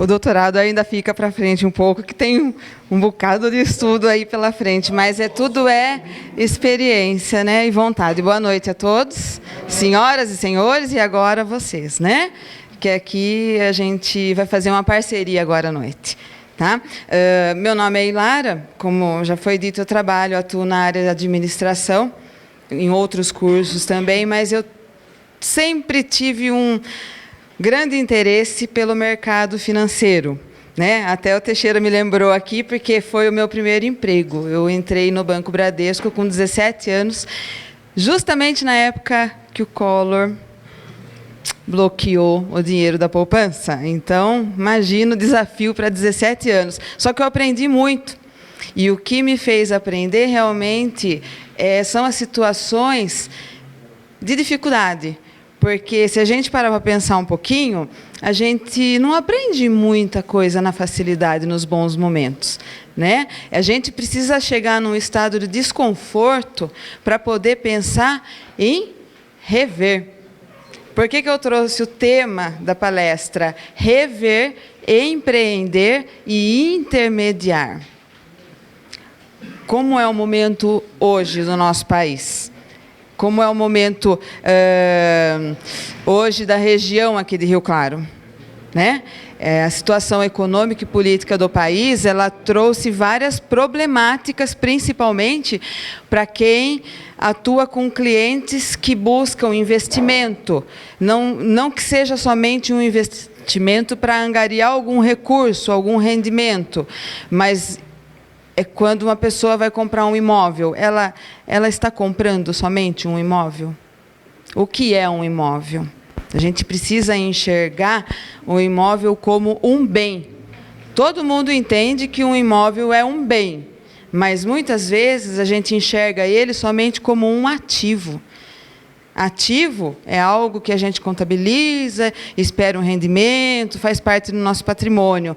O doutorado ainda fica para frente um pouco, que tem um bocado de estudo aí pela frente, mas tudo é experiência, né, e vontade. Boa noite a todos, senhoras e senhores, e agora vocês, né? Que aqui a gente vai fazer uma parceria agora à noite. Tá? Meu nome é Ilara, como já foi dito, eu atuo na área de administração, em outros cursos também, mas eu sempre tive um grande interesse pelo mercado financeiro, né? Até o Teixeira me lembrou aqui, porque foi o meu primeiro emprego. Eu entrei no Banco Bradesco com 17 anos, justamente na época que o Collor bloqueou o dinheiro da poupança. Então, imagina o desafio para 17 anos. Só que eu aprendi muito. E o que me fez aprender realmente são as situações de dificuldade. Porque, se a gente parar para pensar um pouquinho, a gente não aprende muita coisa na facilidade, nos bons momentos, né? A gente precisa chegar num estado de desconforto para poder pensar em rever. Por que eu trouxe o tema da palestra? Rever, empreender e intermediar. Como é o momento hoje no nosso país? Como é o momento hoje da região aqui de Rio Claro? Né? A situação econômica e política do país, ela trouxe várias problemáticas, principalmente para quem atua com clientes que buscam investimento. Não que seja somente um investimento para angariar algum recurso, algum rendimento, mas é quando uma pessoa vai comprar um imóvel, ela está comprando somente um imóvel? O que é um imóvel? A gente precisa enxergar o imóvel como um bem. Todo mundo entende que um imóvel é um bem, mas muitas vezes a gente enxerga ele somente como um ativo. Ativo é algo que a gente contabiliza, espera um rendimento, faz parte do nosso patrimônio.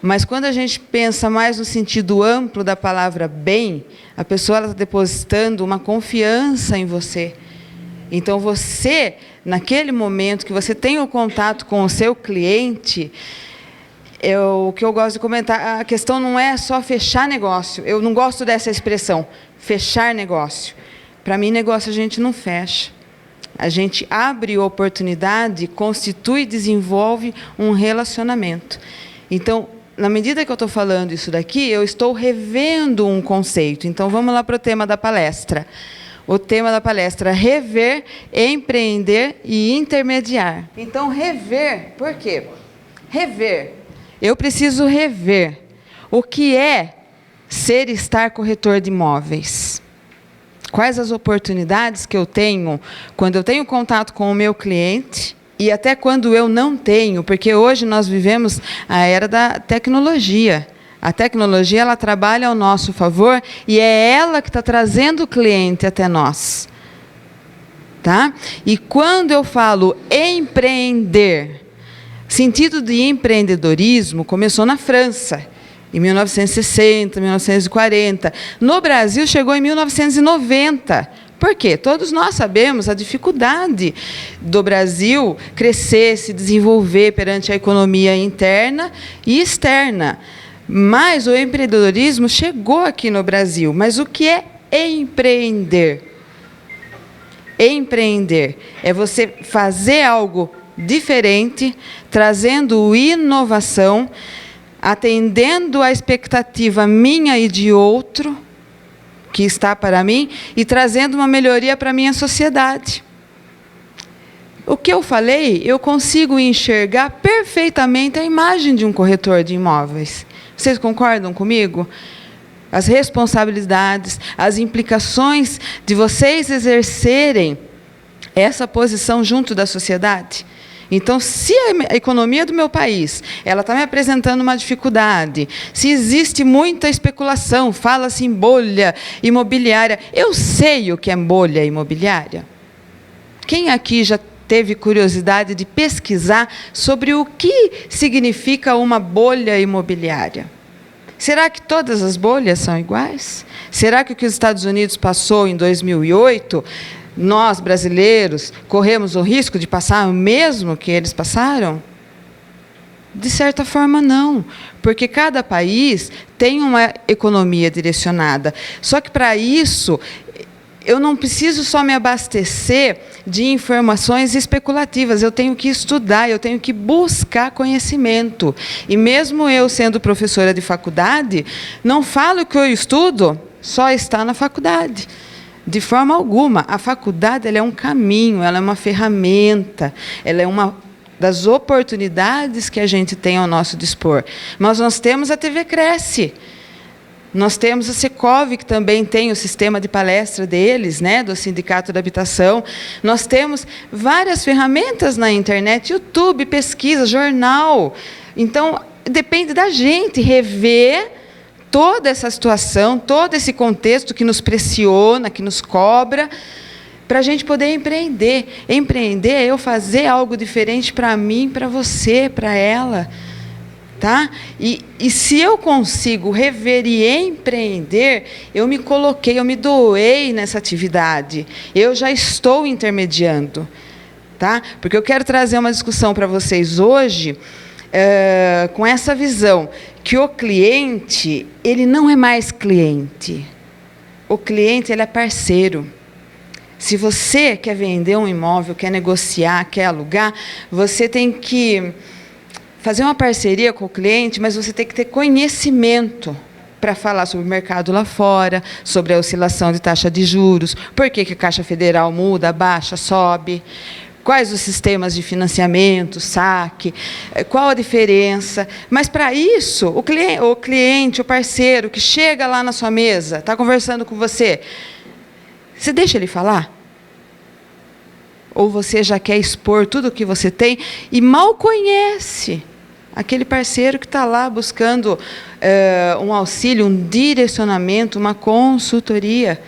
Mas quando a gente pensa mais no sentido amplo da palavra bem, a pessoa está depositando uma confiança em você. Então, você, naquele momento que você tem o contato com o seu cliente, o que eu gosto de comentar, a questão não é só fechar negócio. Eu não gosto dessa expressão, fechar negócio. Para mim, negócio a gente não fecha. A gente abre oportunidade, constitui e desenvolve um relacionamento. Então, na medida que eu estou falando isso daqui, eu estou revendo um conceito. Então, vamos lá para o tema da palestra. O tema da palestra: rever, empreender e intermediar. Então, rever, por quê? Rever. Eu preciso rever o que é ser e estar corretor de imóveis. Quais as oportunidades que eu tenho quando eu tenho contato com o meu cliente e até quando eu não tenho, porque hoje nós vivemos a era da tecnologia. A tecnologia, ela trabalha ao nosso favor e é ela que está trazendo o cliente até nós. Tá? E quando eu falo empreender, sentido de empreendedorismo começou na França, em 1960, 1940. No Brasil, chegou em 1990. Por quê? Todos nós sabemos a dificuldade do Brasil crescer, se desenvolver perante a economia interna e externa. Mas o empreendedorismo chegou aqui no Brasil. Mas o que é empreender? Empreender é você fazer algo diferente, trazendo inovação, atendendo à expectativa minha e de outro, que está para mim, e trazendo uma melhoria para a minha sociedade. O que eu falei, eu consigo enxergar perfeitamente a imagem de um corretor de imóveis. Vocês concordam comigo? As responsabilidades, as implicações de vocês exercerem essa posição junto da sociedade. Então, se a economia do meu país ela está me apresentando uma dificuldade, se existe muita especulação, fala-se em bolha imobiliária, eu sei o que é bolha imobiliária. Quem aqui já teve curiosidade de pesquisar sobre o que significa uma bolha imobiliária? Será que todas as bolhas são iguais? Será que o que os Estados Unidos passou em 2008, nós, brasileiros, corremos o risco de passar o mesmo que eles passaram? De certa forma, não, porque cada país tem uma economia direcionada. Só que, para isso, eu não preciso só me abastecer de informações especulativas, eu tenho que estudar, eu tenho que buscar conhecimento. E mesmo eu sendo professora de faculdade, não falo que eu estudo só está na faculdade. De forma alguma. A faculdade ela é um caminho, ela é uma ferramenta, ela é uma das oportunidades que a gente tem ao nosso dispor. Mas nós temos a TV Cresce. Nós temos a Secov, que também tem o sistema de palestra deles, né, do Sindicato da Habitação. Nós temos várias ferramentas na internet, YouTube, pesquisa, jornal. Então, depende da gente rever toda essa situação, todo esse contexto que nos pressiona, que nos cobra, para a gente poder empreender. Empreender é eu fazer algo diferente para mim, para você, para ela. Tá? E se eu consigo rever e empreender, eu me coloquei, eu me doei nessa atividade. Eu já estou intermediando. Tá? Porque eu quero trazer uma discussão para vocês hoje, com essa visão, que o cliente, ele não é mais cliente. O cliente, ele é parceiro. Se você quer vender um imóvel, quer negociar, quer alugar, você tem que fazer uma parceria com o cliente, mas você tem que ter conhecimento para falar sobre o mercado lá fora, sobre a oscilação de taxa de juros, por que a Caixa Federal muda, baixa, sobe, quais os sistemas de financiamento, saque, qual a diferença. Mas, para isso, o cliente, o parceiro que chega lá na sua mesa, está conversando com você, você deixa ele falar? Ou você já quer expor tudo o que você tem e mal conhece aquele parceiro que está lá buscando um auxílio, um direcionamento, uma consultoria.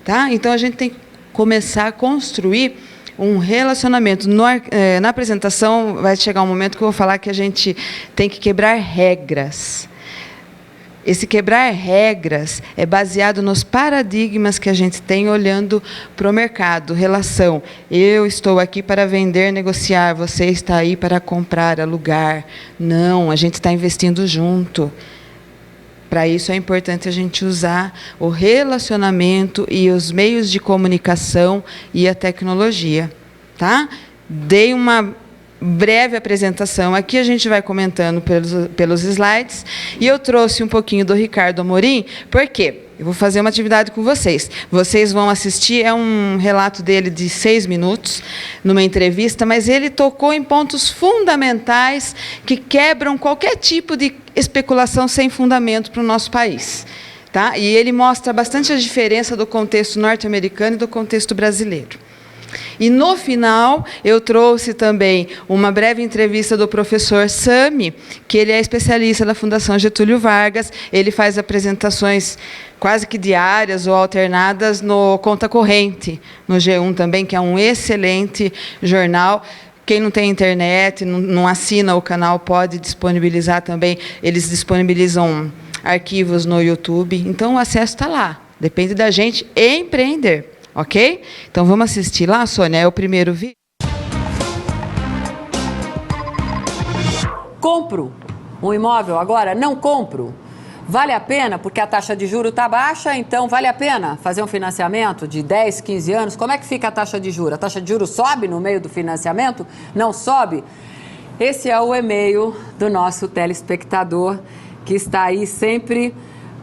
Tá? Então, a gente tem que começar a construir um relacionamento. Na apresentação, vai chegar um momento que eu vou falar que a gente tem que quebrar regras. Esse quebrar regras é baseado nos paradigmas que a gente tem olhando para o mercado, relação. Eu estou aqui para vender, negociar, você está aí para comprar, alugar. Não, a gente está investindo junto. Para isso é importante a gente usar o relacionamento e os meios de comunicação e a tecnologia. Tá? Dei uma breve apresentação. Aqui a gente vai comentando pelos slides. E eu trouxe um pouquinho do Ricardo Amorim, porque eu vou fazer uma atividade com vocês. Vocês vão assistir, é um relato dele de 6 minutos, numa entrevista, mas ele tocou em pontos fundamentais que quebram qualquer tipo de especulação sem fundamento para o nosso país. Tá? E ele mostra bastante a diferença do contexto norte-americano e do contexto brasileiro. E, no final, eu trouxe também uma breve entrevista do professor Sami, que ele é especialista da Fundação Getúlio Vargas. Ele faz apresentações quase que diárias ou alternadas no Conta Corrente, no G1 também, que é um excelente jornal. Quem não tem internet, não assina o canal, pode disponibilizar também. Eles disponibilizam arquivos no YouTube. Então, o acesso está lá. Depende da gente empreender. Ok? Então, vamos assistir lá, Sônia, é o primeiro vídeo. Compro um imóvel agora? Não compro. Vale a pena, porque a taxa de juros está baixa, então vale a pena fazer um financiamento de 10, 15 anos? Como é que fica a taxa de juros? A taxa de juros sobe no meio do financiamento? Não sobe? Esse é o e-mail do nosso telespectador, que está aí sempre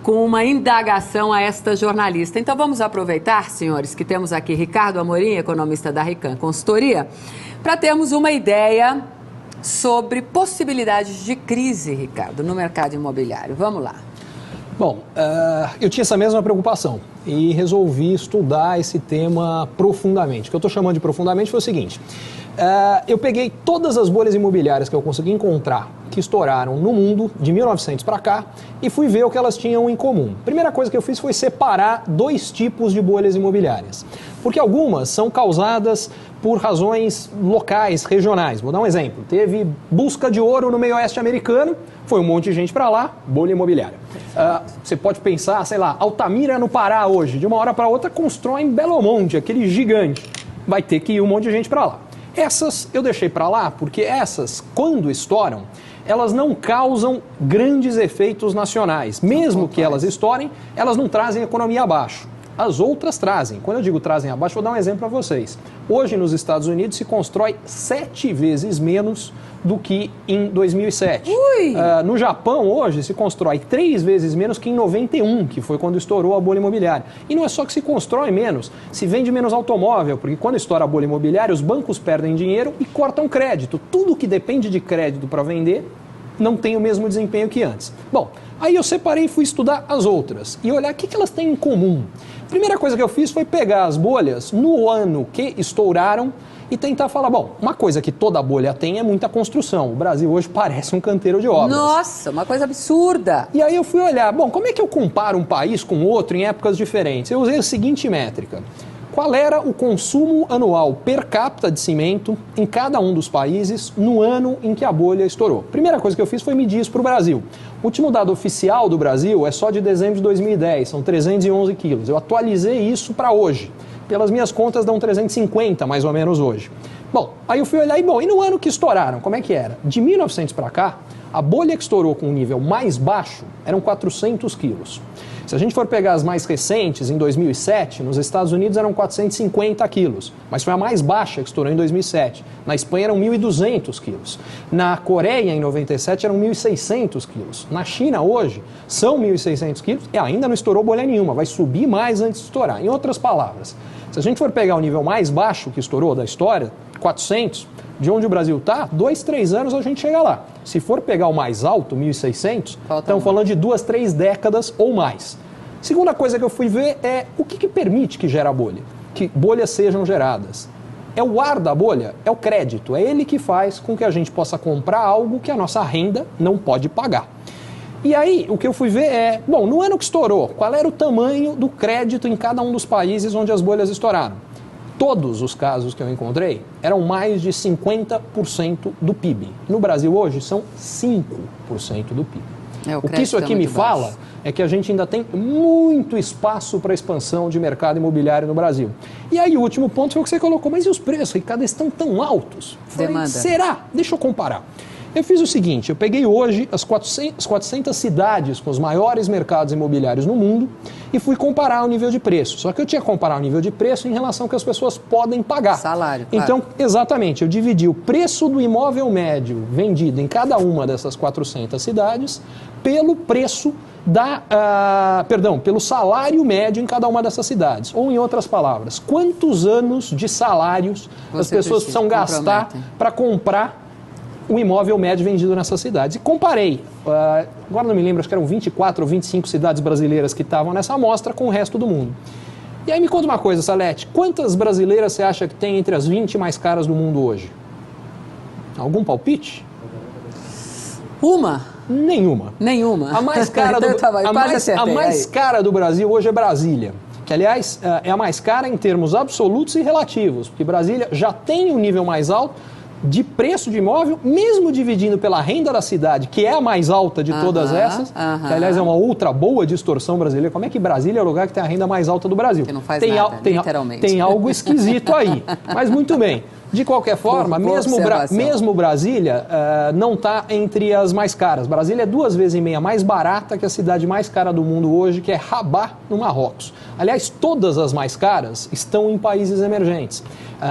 com uma indagação a esta jornalista. Então, vamos aproveitar, senhores, que temos aqui Ricardo Amorim, economista da Rican Consultoria, para termos uma ideia sobre possibilidades de crise, Ricardo, no mercado imobiliário. Vamos lá. Bom, eu tinha essa mesma preocupação e resolvi estudar esse tema profundamente. O que eu estou chamando de profundamente foi o seguinte. Eu peguei todas as bolhas imobiliárias que eu consegui encontrar que estouraram no mundo de 1900 para cá e fui ver o que elas tinham em comum. A primeira coisa que eu fiz foi separar 2 tipos de bolhas imobiliárias, porque algumas são causadas por razões locais, regionais. Vou dar um exemplo. Teve busca de ouro no meio oeste americano, foi um monte de gente para lá, bolha imobiliária. Você pode pensar, sei lá, Altamira no Pará hoje, de uma hora para outra constrói em Belo Monte, aquele gigante. Vai ter que ir um monte de gente para lá. Essas eu deixei para lá porque essas, quando estouram, elas não causam grandes efeitos nacionais. Mesmo que elas estourem, elas não trazem a economia abaixo. As outras trazem. Quando eu digo trazem abaixo, vou dar um exemplo para vocês. Hoje, nos Estados Unidos, se constrói 7 vezes menos do que em 2007. No Japão, hoje, se constrói 3 vezes menos que em 91, que foi quando estourou a bolha imobiliária. E não é só que se constrói menos, se vende menos automóvel, porque quando estoura a bolha imobiliária, os bancos perdem dinheiro e cortam crédito. Tudo que depende de crédito para vender não tem o mesmo desempenho que antes. Bom, aí eu separei e fui estudar as outras e olhar o que elas têm em comum. A primeira coisa que eu fiz foi pegar as bolhas no ano que estouraram e tentar falar, bom, uma coisa que toda bolha tem é muita construção. O Brasil hoje parece um canteiro de obras. Nossa, uma coisa absurda. E aí eu fui olhar, bom, como é que eu comparo um país com outro em épocas diferentes? Eu usei a seguinte métrica. Qual era o consumo anual per capita de cimento em cada um dos países no ano em que a bolha estourou? Primeira coisa que eu fiz foi medir isso para o Brasil. O último dado oficial do Brasil é só de dezembro de 2010, são 311 quilos. Eu atualizei isso para hoje. Pelas minhas contas, dão 350 mais ou menos hoje. Bom, aí eu fui olhar e no ano que estouraram, como é que era? De 1900 para cá, a bolha que estourou com um nível mais baixo eram 400 quilos. Se a gente for pegar as mais recentes, em 2007, nos Estados Unidos eram 450 quilos, mas foi a mais baixa que estourou em 2007. Na Espanha eram 1.200 quilos. Na Coreia, em 97, eram 1.600 quilos. Na China, hoje, são 1.600 quilos e ainda não estourou bolha nenhuma, vai subir mais antes de estourar. Em outras palavras, se a gente for pegar o nível mais baixo que estourou da história, 400, de onde o Brasil está, 2, 3 anos a gente chega lá. Se for pegar o mais alto, 1.600, estamos falando de 2, 3 décadas ou mais. Segunda coisa que eu fui ver é o que permite que gera bolha, que bolhas sejam geradas. É o ar da bolha, é o crédito, é ele que faz com que a gente possa comprar algo que a nossa renda não pode pagar. E aí, o que eu fui ver é, bom, no ano que estourou, qual era o tamanho do crédito em cada um dos países onde as bolhas estouraram? Todos os casos que eu encontrei eram mais de 50% do PIB. No Brasil hoje são 5% do PIB. O que isso aqui me fala é que a gente ainda tem muito espaço para expansão de mercado imobiliário no Brasil. E aí o último ponto foi o que você colocou, mas e os preços, Ricardo, estão tão altos? Falei, será? Deixa eu comparar. Eu fiz o seguinte, eu peguei hoje as 400 cidades com os maiores mercados imobiliários no mundo e fui comparar o nível de preço. Só que eu tinha que comparar o nível de preço em relação ao que as pessoas podem pagar. Salário, claro. Então, exatamente, eu dividi o preço do imóvel médio vendido em cada uma dessas 400 cidades pelo preço pelo salário médio em cada uma dessas cidades. Ou, em outras palavras, quantos anos de salários as pessoas precisam gastar para comprar o imóvel médio vendido nessas cidades. E comparei, agora não me lembro, acho que eram 24 ou 25 cidades brasileiras que estavam nessa amostra com o resto do mundo. E aí me conta uma coisa, Salete, quantas brasileiras você acha que tem entre as 20 mais caras do mundo hoje? Algum palpite? Uma? Nenhuma. Nenhuma. A mais cara cara do Brasil hoje é Brasília, que, aliás, é a mais cara em termos absolutos e relativos, porque Brasília já tem um nível mais alto de preço de imóvel, mesmo dividindo pela renda da cidade, que é a mais alta de todas essas, que, aliás, é uma outra boa distorção brasileira. Como é que Brasília é o lugar que tem a renda mais alta do Brasil? Que não faz nada, literalmente. Tem algo esquisito aí. Mas muito bem. De qualquer forma, mesmo Brasília não está entre as mais caras. Brasília é 2,5 vezes mais barata que a cidade mais cara do mundo hoje, que é Rabat, no Marrocos. Aliás, todas as mais caras estão em países emergentes.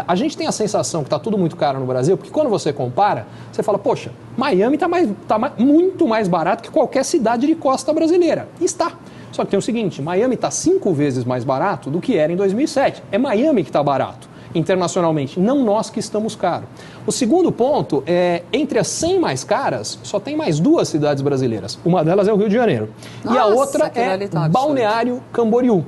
A gente tem a sensação que está tudo muito caro no Brasil, porque quando você compara, você fala, poxa, Miami está muito mais barato que qualquer cidade de costa brasileira. E está. Só que tem o seguinte, Miami está 5 vezes mais barato do que era em 2007. É Miami que está barato internacionalmente, não nós que estamos caros. O segundo ponto é, entre as 100 mais caras, só tem mais 2 cidades brasileiras. Uma delas é o Rio de Janeiro. E a outra é Balneário Camboriú.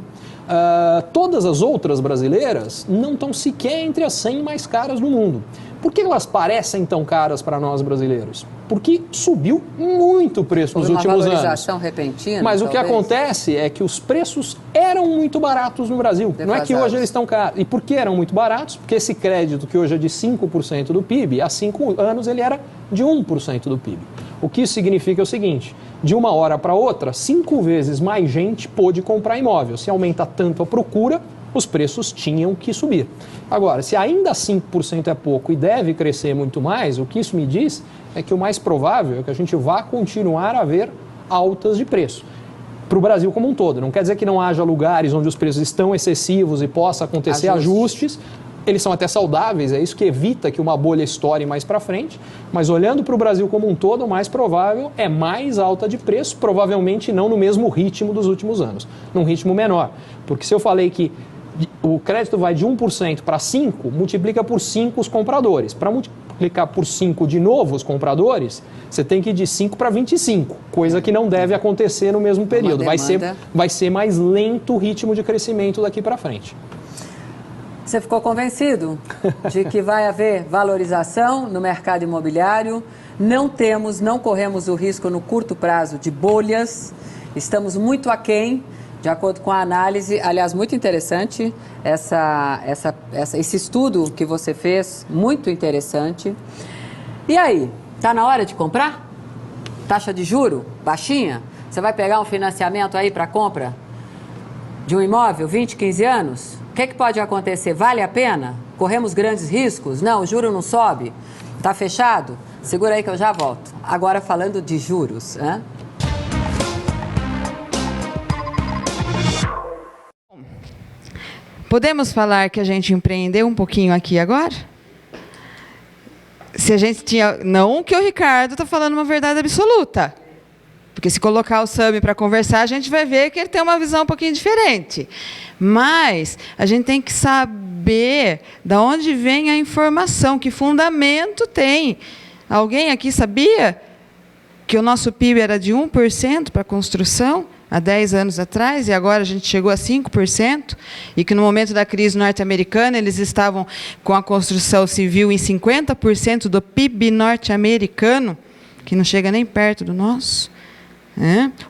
Todas as outras brasileiras não estão sequer entre as 100 mais caras do mundo. Por que elas parecem tão caras para nós brasileiros? Porque subiu muito o preço nos últimos anos. Uma valorização repentina, mas o que acontece é que os preços eram muito baratos no Brasil. Não é que hoje eles estão caros. E por que eram muito baratos? Porque esse crédito que hoje é de 5% do PIB, há 5 anos ele era de 1% do PIB. O que isso significa é o seguinte, de uma hora para outra, 5 vezes mais gente pôde comprar imóvel. Se aumenta tanto a procura, os preços tinham que subir. Agora, se ainda 5% é pouco e deve crescer muito mais, o que isso me diz é que o mais provável é que a gente vá continuar a ver altas de preço para o Brasil como um todo. Não quer dizer que não haja lugares onde os preços estão excessivos e possa acontecer ajustes. Eles são até saudáveis, é isso que evita que uma bolha estoure mais para frente, mas olhando para o Brasil como um todo, o mais provável é mais alta de preço, provavelmente não no mesmo ritmo dos últimos anos, num ritmo menor. Porque se eu falei que o crédito vai de 1% para 5%, multiplica por 5 os compradores. Para multiplicar por 5 de novo os compradores, você tem que ir de 5 para 25, coisa que não deve acontecer no mesmo período. Vai ser mais lento o ritmo de crescimento daqui para frente. Você ficou convencido de que vai haver valorização no mercado imobiliário? Não corremos o risco no curto prazo de bolhas, estamos muito aquém, de acordo com a análise, aliás, muito interessante, esse estudo que você fez, muito interessante. E aí, está na hora de comprar? Taxa de juro baixinha? Você vai pegar um financiamento aí para compra de um imóvel, 20, 15 anos? O que pode acontecer? Vale a pena? Corremos grandes riscos? Não, o juro não sobe? Está fechado? Segura aí que eu já volto. Agora falando de juros, né? Podemos falar que a gente empreendeu um pouquinho aqui agora? Se a gente tinha... Não que o Ricardo está falando uma verdade absoluta. Porque se colocar o Sami para conversar, a gente vai ver que ele tem uma visão um pouquinho diferente. Mas a gente tem que saber de onde vem a informação, que fundamento tem. Alguém aqui sabia que o nosso PIB era de 1% para a construção há 10 anos atrás, e agora a gente chegou a 5%, e que no momento da crise norte-americana eles estavam com a construção civil em 50% do PIB norte-americano, que não chega nem perto do nosso.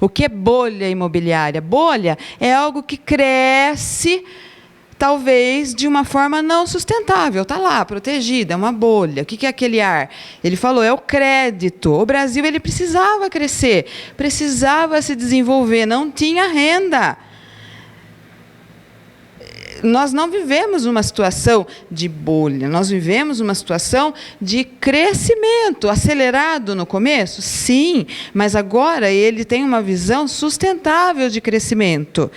O que é bolha imobiliária? Bolha é algo que cresce, talvez, de uma forma não sustentável. Está lá, protegida, é uma bolha. O que é aquele ar? Ele falou, é o crédito. O Brasil ele precisava crescer, precisava se desenvolver, não tinha renda. Nós não vivemos uma situação de bolha, nós vivemos uma situação de crescimento acelerado no começo, sim, mas agora ele tem uma visão sustentável de crescimento,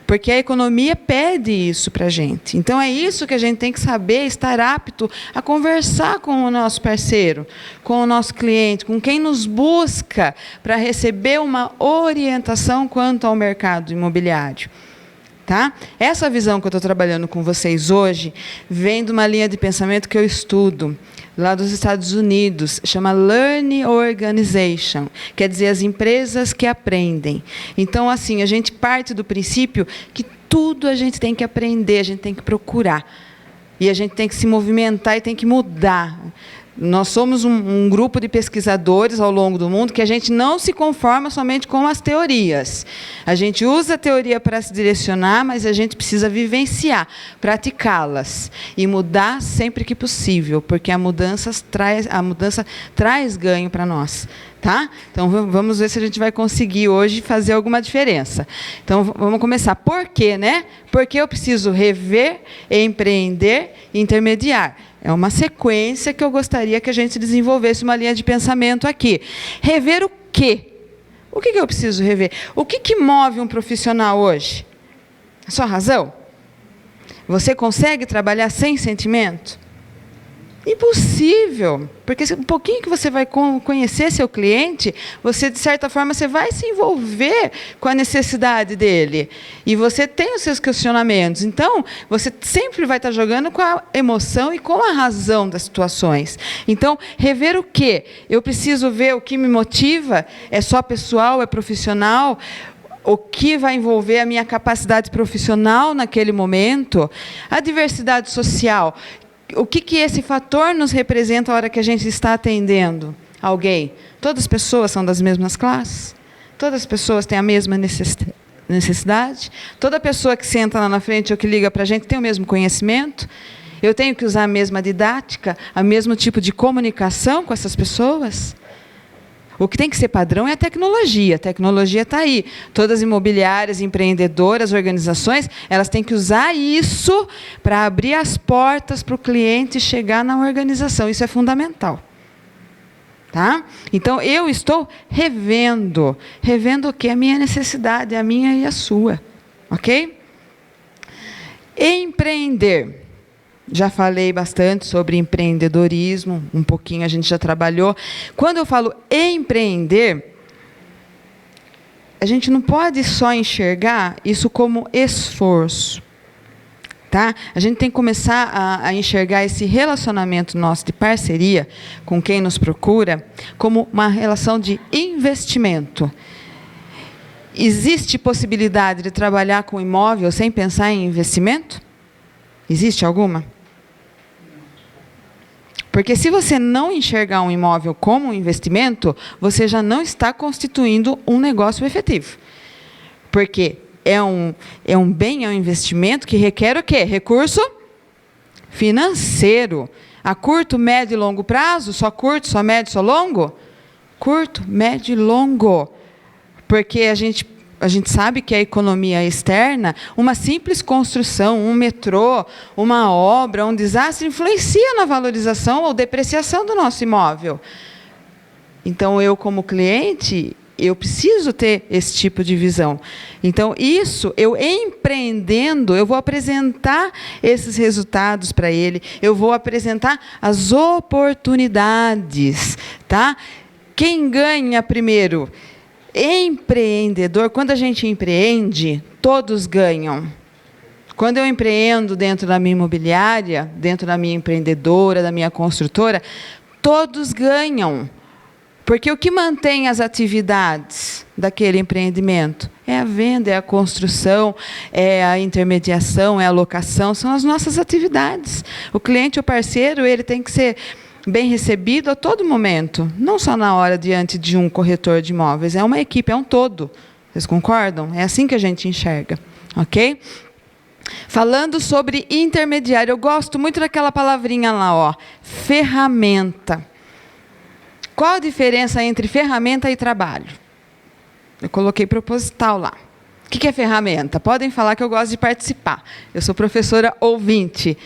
porque a economia pede isso para a gente. Então, é isso que a gente tem que saber, estar apto a conversar com o nosso parceiro, com o nosso cliente, com quem nos busca para receber uma orientação quanto ao mercado imobiliário. Tá? Essa visão que eu estou trabalhando com vocês hoje vem de uma linha de pensamento que eu estudo lá dos Estados Unidos, chama Learning Organization, quer dizer, as empresas que aprendem. Então, assim, a gente parte do princípio que tudo a gente tem que aprender, a gente tem que procurar. E a gente tem que se movimentar e tem que mudar. Nós somos um grupo de pesquisadores ao longo do mundo que a gente não se conforma somente com as teorias. A gente usa a teoria para se direcionar, mas a gente precisa vivenciar, praticá-las e mudar sempre que possível, porque a mudança traz ganho para nós. Tá? Então, vamos ver se a gente vai conseguir hoje fazer alguma diferença. Então, vamos começar. Por quê, né? Porque eu preciso rever, empreender e intermediar. É uma sequência que eu gostaria que a gente desenvolvesse uma linha de pensamento aqui. Rever o quê? O que eu preciso rever? O que move um profissional hoje? A sua razão? Você consegue trabalhar sem sentimento? Impossível, porque um pouquinho que você vai conhecer seu cliente, você, de certa forma, você vai se envolver com a necessidade dele. E você tem os seus questionamentos. Então, você sempre vai estar jogando com a emoção e com a razão das situações. Então, rever o quê? Eu preciso ver o que me motiva, é só pessoal, é profissional, o que vai envolver a minha capacidade profissional naquele momento, a diversidade social. O que esse fator nos representa a hora que a gente está atendendo alguém? Todas as pessoas são das mesmas classes? Todas as pessoas têm a mesma necessidade? Toda pessoa que senta lá na frente ou que liga para a gente tem o mesmo conhecimento? Eu tenho que usar a mesma didática, o mesmo tipo de comunicação com essas pessoas? O que tem que ser padrão é a tecnologia. A tecnologia está aí. Todas as imobiliárias, empreendedoras, organizações, elas têm que usar isso para abrir as portas para o cliente chegar na organização. Isso é fundamental. Tá? Então, eu estou revendo. Revendo o quê? A minha necessidade, a minha e a sua. Ok? Empreender. Já falei bastante sobre empreendedorismo, um pouquinho a gente já trabalhou. Quando eu falo empreender, a gente não pode só enxergar isso como esforço. Tá? A gente tem que começar a enxergar esse relacionamento nosso de parceria com quem nos procura como uma relação de investimento. Existe possibilidade de trabalhar com imóvel sem pensar em investimento? Existe alguma? Porque se você não enxergar um imóvel como um investimento, você já não está constituindo um negócio efetivo. Porque é um bem, é um investimento que requer o quê? Recurso financeiro. A curto, médio e longo prazo? Só curto, só médio, só longo? Curto, médio e longo. Porque a gente sabe que a economia externa, uma simples construção, um metrô, uma obra, um desastre, influencia na valorização ou depreciação do nosso imóvel. Então, eu, como cliente, eu preciso ter esse tipo de visão. Então, isso, eu empreendendo, eu vou apresentar esses resultados para ele, eu vou apresentar as oportunidades. Tá? Quem ganha primeiro? Empreendedor. Quando a gente empreende, todos ganham. Quando eu empreendo dentro da minha imobiliária, dentro da minha empreendedora, da minha construtora, todos ganham. Porque o que mantém as atividades daquele empreendimento? É a venda, é a construção, é a intermediação, é a locação, são as nossas atividades. O cliente, o parceiro, ele tem que ser bem recebido a todo momento, não só na hora diante de um corretor de imóveis, é uma equipe, é um todo. Vocês concordam? É assim que a gente enxerga, ok? Falando sobre intermediário, eu gosto muito daquela palavrinha lá, ó, ferramenta. Qual a diferença entre ferramenta e trabalho? Eu coloquei proposital lá. O que é ferramenta? Podem falar que eu gosto de participar. Eu sou professora ouvinte.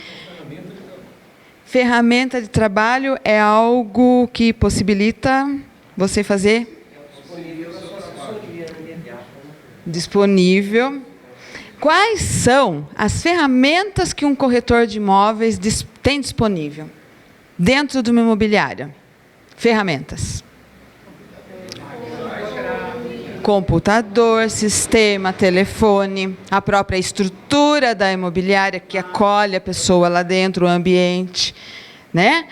Ferramenta de trabalho é algo que possibilita você fazer disponível. Quais são as ferramentas que um corretor de imóveis tem disponível dentro de uma imobiliária? Ferramentas. Computador, sistema, telefone, a própria estrutura da imobiliária que acolhe a pessoa lá dentro, o ambiente, né?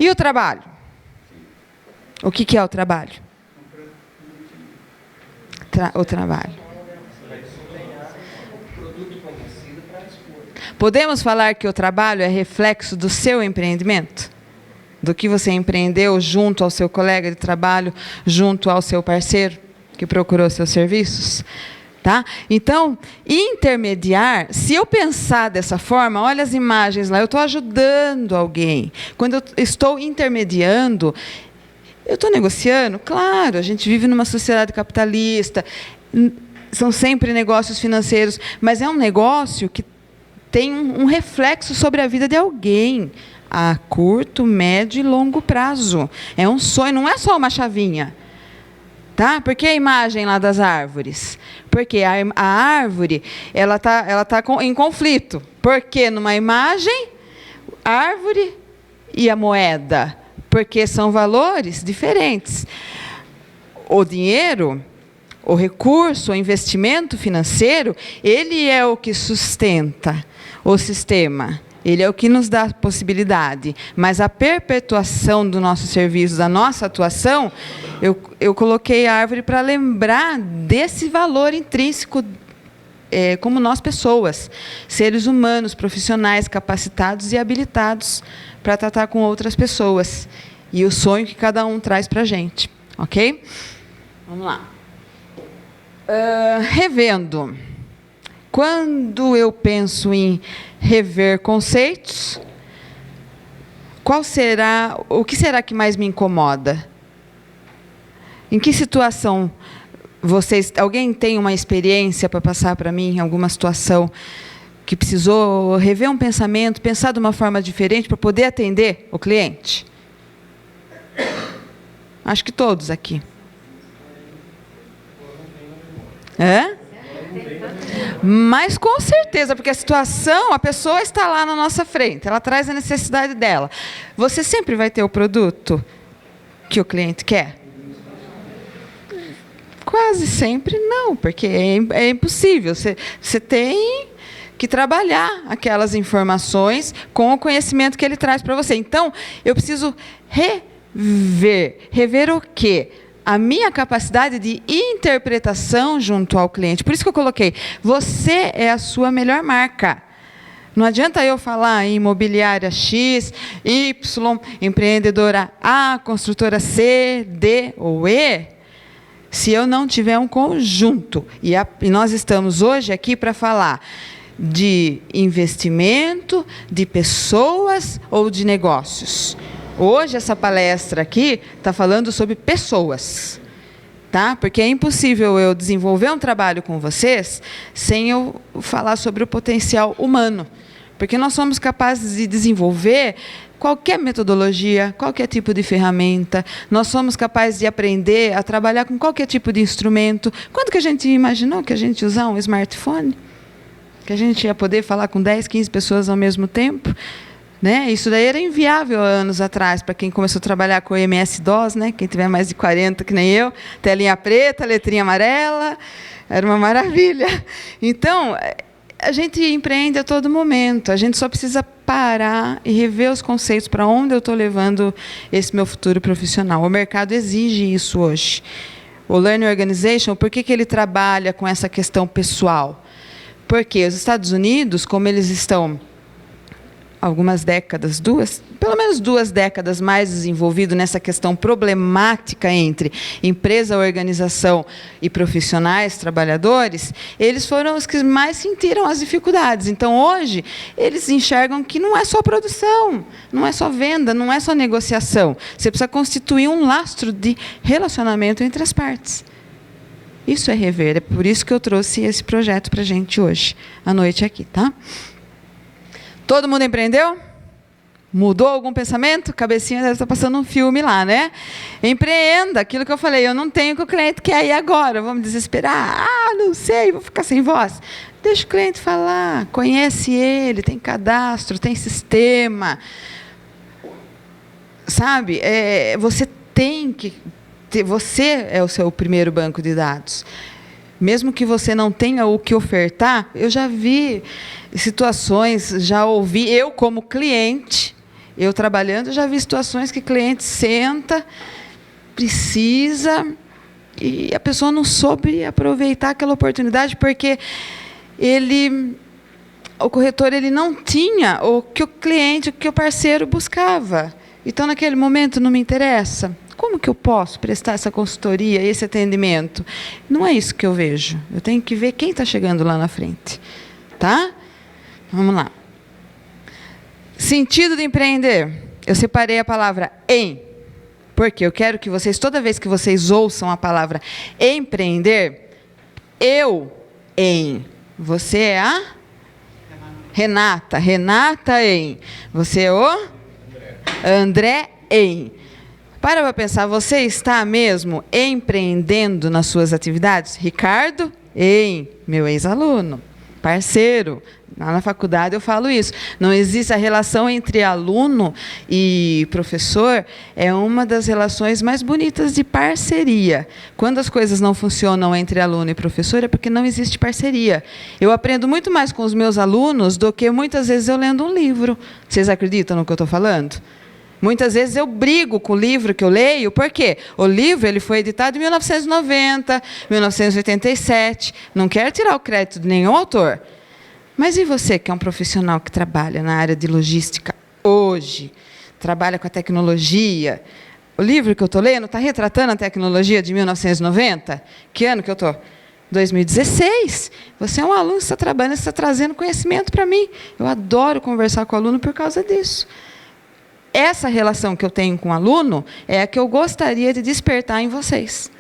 E o trabalho? O que é o trabalho? O trabalho. Podemos falar que o trabalho é reflexo do seu empreendimento? Do que você empreendeu junto ao seu colega de trabalho, junto ao seu parceiro que procurou seus serviços? Tá? Então, intermediar, se eu pensar dessa forma, olha as imagens lá, eu estou ajudando alguém. Quando eu estou intermediando, eu estou negociando? Claro, a gente vive numa sociedade capitalista, são sempre negócios financeiros, mas é um negócio que tem um reflexo sobre a vida de alguém, a curto, médio e longo prazo. É um sonho, não é só uma chavinha. Tá? Por que a imagem lá das árvores? Porque a árvore ela tá em conflito. Porque numa imagem, árvore e a moeda. Porque são valores diferentes. O dinheiro, o recurso, o investimento financeiro, ele é o que sustenta o sistema. Ele é o que nos dá possibilidade. Mas a perpetuação do nosso serviço, da nossa atuação, eu coloquei a árvore para lembrar desse valor intrínseco, como nós pessoas, seres humanos, profissionais, capacitados e habilitados para tratar com outras pessoas. E o sonho que cada um traz para a gente. Ok? Vamos lá. Revendo. Quando eu penso em rever conceitos, o que será que mais me incomoda? Em que situação alguém tem uma experiência para passar para mim, alguma situação que precisou rever um pensamento, pensar de uma forma diferente para poder atender o cliente? Acho que todos aqui. Mas com certeza, porque a situação, a pessoa está lá na nossa frente, ela traz a necessidade dela. Você sempre vai ter o produto que o cliente quer? Quase sempre não, porque é impossível. Você tem que trabalhar aquelas informações com o conhecimento que ele traz para você. Então, eu preciso rever. Rever o quê? A minha capacidade de interpretação junto ao cliente. Por isso que eu coloquei, você é a sua melhor marca. Não adianta eu falar em imobiliária X, Y, empreendedora A, construtora C, D ou E, se eu não tiver um conjunto. E nós estamos hoje aqui para falar de investimento, de pessoas ou de negócios. Hoje, essa palestra aqui está falando sobre pessoas, tá? Porque é impossível eu desenvolver um trabalho com vocês sem eu falar sobre o potencial humano. Porque nós somos capazes de desenvolver qualquer metodologia, qualquer tipo de ferramenta. Nós somos capazes de aprender a trabalhar com qualquer tipo de instrumento. Quando que a gente imaginou que a gente ia usar um smartphone? Que a gente ia poder falar com 10, 15 pessoas ao mesmo tempo? Né? Isso daí era inviável há anos atrás, para quem começou a trabalhar com o MS-DOS, né? Quem tiver mais de 40, que nem eu, telinha preta, letrinha amarela, era uma maravilha. Então, a gente empreende a todo momento, a gente só precisa parar e rever os conceitos para onde eu estou levando esse meu futuro profissional. O mercado exige isso hoje. O Learning Organization, por que ele trabalha com essa questão pessoal? Porque os Estados Unidos, como eles estão algumas décadas, pelo menos 2 décadas mais desenvolvido nessa questão problemática entre empresa, organização e profissionais, trabalhadores, eles foram os que mais sentiram as dificuldades. Então, hoje, eles enxergam que não é só produção, não é só venda, não é só negociação. Você precisa constituir um lastro de relacionamento entre as partes. Isso é rever. É por isso que eu trouxe esse projeto para a gente hoje, à noite aqui, tá? Todo mundo empreendeu? Mudou algum pensamento? Cabecinha deve estar passando um filme lá, né? Empreenda, aquilo que eu falei, eu não tenho o que o cliente quer ir agora, vamos desesperar. Não sei, vou ficar sem voz. Deixa o cliente falar, conhece ele, tem cadastro, tem sistema. Sabe? Você tem que ter, você é o seu primeiro banco de dados. Mesmo que você não tenha o que ofertar, eu já vi situações, já ouvi, eu como cliente, eu trabalhando, já vi situações que cliente senta, precisa, e a pessoa não soube aproveitar aquela oportunidade, porque o corretor ele não tinha o que o cliente, o que o parceiro buscava. Então, naquele momento, não me interessa. Como que eu posso prestar essa consultoria, esse atendimento? Não é isso que eu vejo. Eu tenho que ver quem está chegando lá na frente. Tá? Vamos lá. Sentido de empreender. Eu separei a palavra em. Porque eu quero que vocês, toda vez que vocês ouçam a palavra empreender, você é a Renata. Renata em. Você é o André em. Para pensar, você está mesmo empreendendo nas suas atividades? Ricardo, meu ex-aluno, parceiro. Lá na faculdade eu falo isso. Não existe a relação entre aluno e professor, é uma das relações mais bonitas de parceria. Quando as coisas não funcionam entre aluno e professor, é porque não existe parceria. Eu aprendo muito mais com os meus alunos do que muitas vezes eu lendo um livro. Vocês acreditam no que eu estou falando? Muitas vezes eu brigo com o livro que eu leio, por quê? O livro ele foi editado em 1990, 1987, não quero tirar o crédito de nenhum autor. Mas e você, que é um profissional que trabalha na área de logística hoje, trabalha com a tecnologia, o livro que eu estou lendo está retratando a tecnologia de 1990? Que ano que eu estou? 2016. Você é um aluno que está trabalhando, está trazendo conhecimento para mim. Eu adoro conversar com o aluno por causa disso. Essa relação que eu tenho com o aluno é a que eu gostaria de despertar em vocês.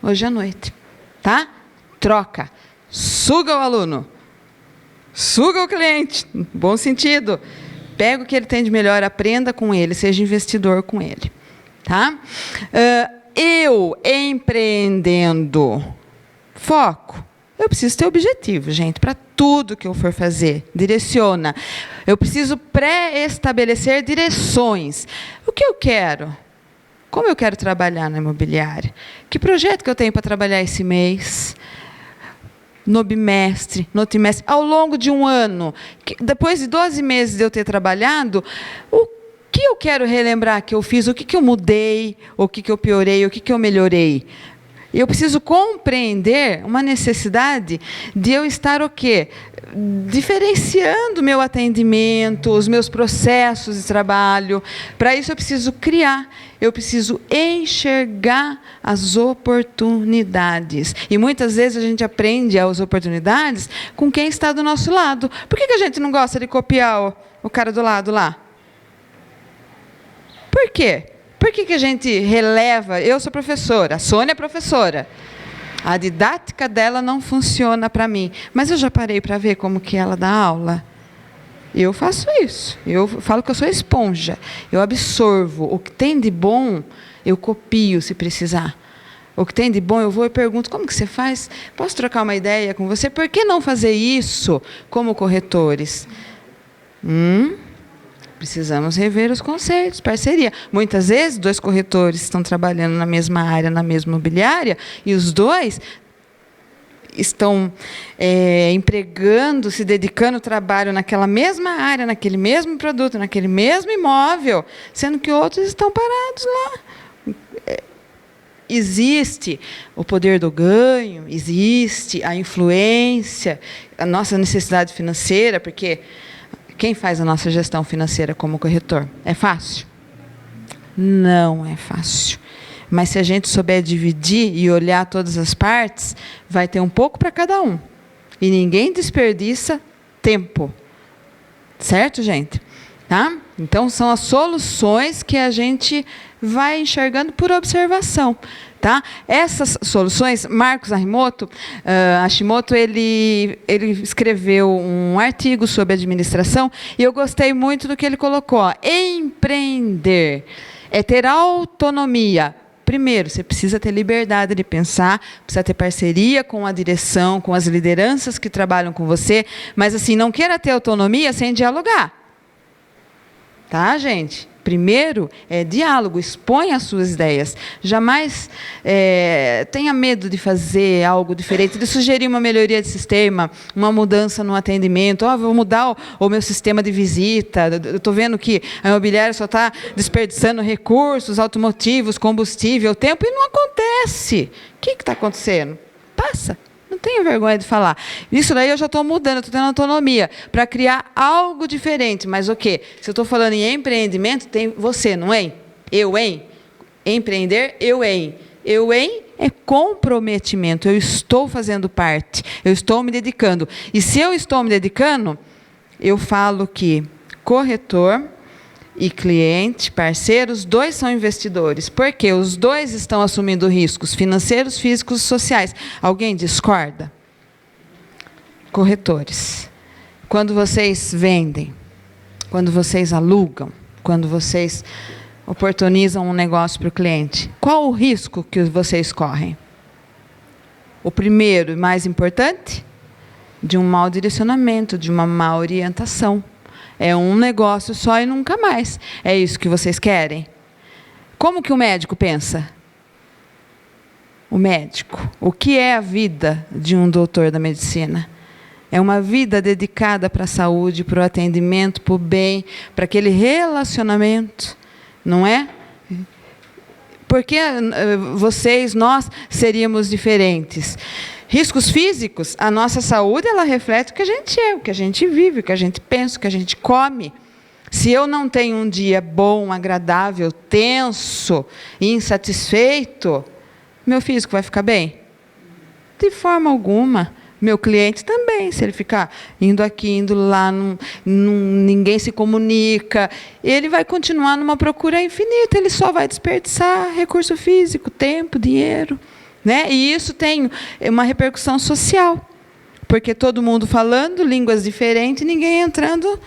hoje à noite. Tá? Troca. Suga o aluno. Suga o cliente. Bom sentido. Pega o que ele tem de melhor, aprenda com ele, seja investidor com ele. Tá? Eu empreendendo. Foco. Eu preciso ter objetivo, gente, para tudo que eu for fazer. Direciona. Eu preciso pré-estabelecer direções. O que eu quero? Como eu quero trabalhar na imobiliária? Que projeto que eu tenho para trabalhar esse mês? No bimestre, no trimestre, ao longo de um ano. Depois de 12 meses de eu ter trabalhado, o que eu quero relembrar que eu fiz? O que eu mudei? O que eu piorei? O que eu melhorei? Eu preciso compreender uma necessidade de eu estar o quê? Diferenciando o meu atendimento, os meus processos de trabalho. Para isso eu preciso criar, eu preciso enxergar as oportunidades. E muitas vezes a gente aprende as oportunidades com quem está do nosso lado. Por que a gente não gosta de copiar o cara do lado lá? Por quê? Por que a gente releva? Eu sou professora, a Sônia é professora. A didática dela não funciona para mim. Mas eu já parei para ver como que ela dá aula. Eu faço isso. Eu falo que eu sou esponja. Eu absorvo. O que tem de bom, eu copio se precisar. O que tem de bom, eu vou e pergunto, como que você faz? Posso trocar uma ideia com você? Por que não fazer isso como corretores? Precisamos rever os conceitos, parceria. Muitas vezes, 2 corretores estão trabalhando na mesma área, na mesma imobiliária, e os 2 estão empregando, se dedicando ao trabalho naquela mesma área, naquele mesmo produto, naquele mesmo imóvel, sendo que outros estão parados lá. Existe o poder do ganho, existe a influência, a nossa necessidade financeira, porque quem faz a nossa gestão financeira como corretor? É fácil? Não é fácil. Mas se a gente souber dividir e olhar todas as partes, vai ter um pouco para cada um. E ninguém desperdiça tempo. Certo, gente? Tá? Então, são as soluções que a gente vai enxergando por observação. Tá? Essas soluções, Marcos Hashimoto, ele escreveu um artigo sobre administração e eu gostei muito do que ele colocou. Empreender é ter autonomia. Primeiro, você precisa ter liberdade de pensar, precisa ter parceria com a direção, com as lideranças que trabalham com você, mas assim, não queira ter autonomia sem dialogar. Tá, gente? Primeiro é diálogo, exponha as suas ideias. Jamais tenha medo de fazer algo diferente, de sugerir uma melhoria de sistema, uma mudança no atendimento. Vou mudar o meu sistema de visita. Eu estou vendo que a imobiliária só está desperdiçando recursos, automotivos, combustível, tempo, e não acontece. O que está acontecendo? Passa. Não tenho vergonha de falar. Isso daí eu já estou mudando, estou tendo autonomia para criar algo diferente. Mas o quê? Se eu estou falando em empreendimento, tem você, não é? Eu, hein? Empreender, eu, hein? Eu, hein? É comprometimento. Eu estou fazendo parte. Eu estou me dedicando. E se eu estou me dedicando, eu falo que corretor e cliente, parceiros, 2 são investidores. Porque os 2 estão assumindo riscos financeiros, físicos e sociais. Alguém discorda? Corretores. Quando vocês vendem, quando vocês alugam, quando vocês oportunizam um negócio para o cliente, qual o risco que vocês correm? O primeiro e mais importante, de um mau direcionamento, de uma má orientação. É um negócio só e nunca mais. É isso que vocês querem? Como que o médico pensa? O médico. O que é a vida de um doutor da medicina? É uma vida dedicada para a saúde, para o atendimento, para o bem, para aquele relacionamento. Não é? Porque nós seríamos diferentes. Riscos físicos, a nossa saúde, ela reflete o que a gente é, o que a gente vive, o que a gente pensa, o que a gente come. Se eu não tenho um dia bom, agradável, tenso, insatisfeito, meu físico vai ficar bem? De forma alguma. Meu cliente também, se ele ficar indo aqui, indo lá, ninguém se comunica, ele vai continuar numa procura infinita, ele só vai desperdiçar recurso físico, tempo, dinheiro. né? E isso tem uma repercussão social, porque todo mundo falando línguas diferentes, ninguém entrando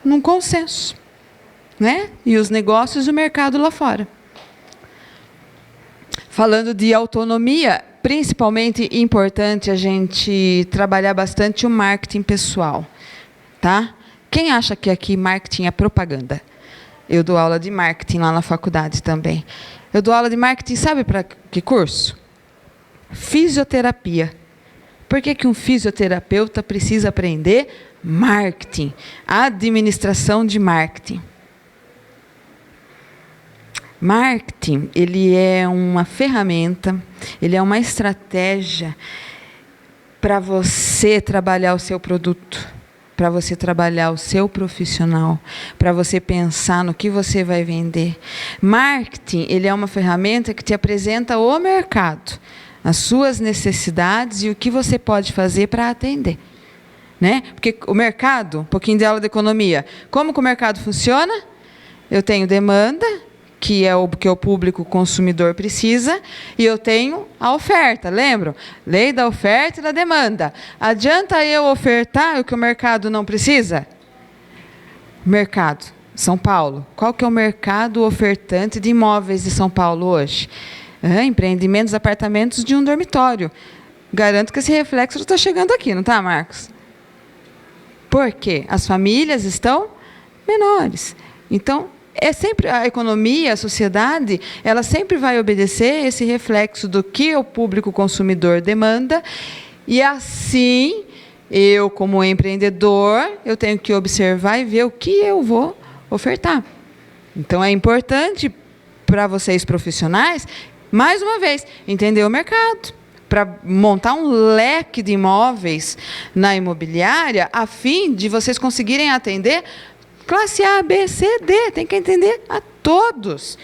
num consenso, né? E os negócios e o mercado lá fora. Falando de autonomia, principalmente importante a gente trabalhar bastante o marketing pessoal, tá? Quem acha que aqui marketing é propaganda? Eu dou aula de marketing lá na faculdade também. Eu dou aula de marketing, sabe para que curso? Fisioterapia. Por que um fisioterapeuta precisa aprender marketing? Administração de marketing. Marketing, ele é uma ferramenta, ele é uma estratégia para você trabalhar o seu produto, para você trabalhar o seu profissional, para você pensar no que você vai vender. Marketing, ele é uma ferramenta que te apresenta o mercado, as suas necessidades e o que você pode fazer para atender, né? Porque o mercado, um pouquinho de aula de economia, como que o mercado funciona? Eu tenho demanda, que é o que o público consumidor precisa, e eu tenho a oferta, lembram? Lei da oferta e da demanda. Adianta eu ofertar o que o mercado não precisa? Mercado, São Paulo. Qual que é o mercado ofertante de imóveis de São Paulo hoje? Empreendimentos, apartamentos de um dormitório. Garanto que esse reflexo está chegando aqui, não está, Marcos? Por quê? As famílias estão menores. Então, é sempre a economia, a sociedade, ela sempre vai obedecer esse reflexo do que o público consumidor demanda, e assim, eu como empreendedor, eu tenho que observar e ver o que eu vou ofertar. Então, é importante para vocês profissionais, mais uma vez, entender o mercado, para montar um leque de imóveis na imobiliária, a fim de vocês conseguirem atender classe A, B, C, D, tem que entender a todos.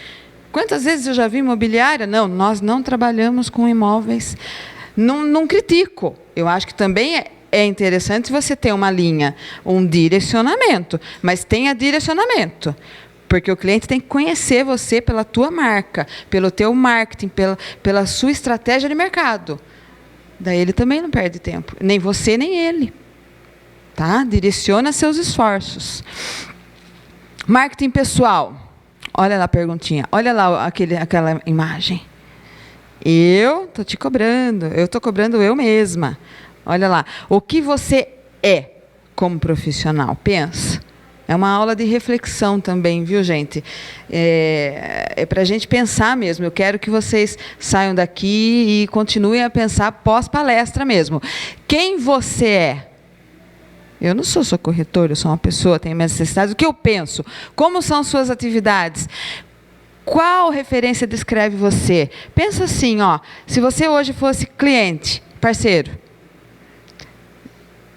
Quantas vezes eu já vi imobiliária? Não, nós não trabalhamos com imóveis. Não critico. Eu acho que também é interessante você ter uma linha, um direcionamento, mas tenha direcionamento. Porque o cliente tem que conhecer você pela tua marca, pelo teu marketing, pela sua estratégia de mercado. Daí ele também não perde tempo. Nem você, nem ele. Tá? Direciona seus esforços. Marketing pessoal. Olha lá a perguntinha. Olha lá aquela imagem. Eu estou te cobrando. Eu estou cobrando eu mesma. Olha lá. O que você é como profissional? Pensa. É uma aula de reflexão também, viu, gente? É para a gente pensar mesmo. Eu quero que vocês saiam daqui e continuem a pensar pós-palestra mesmo. Quem você é? Eu não sou só corretor, eu sou uma pessoa, tenho minhas necessidades. O que eu penso? Como são suas atividades? Qual referência descreve você? Pensa assim, ó, se você hoje fosse cliente, parceiro,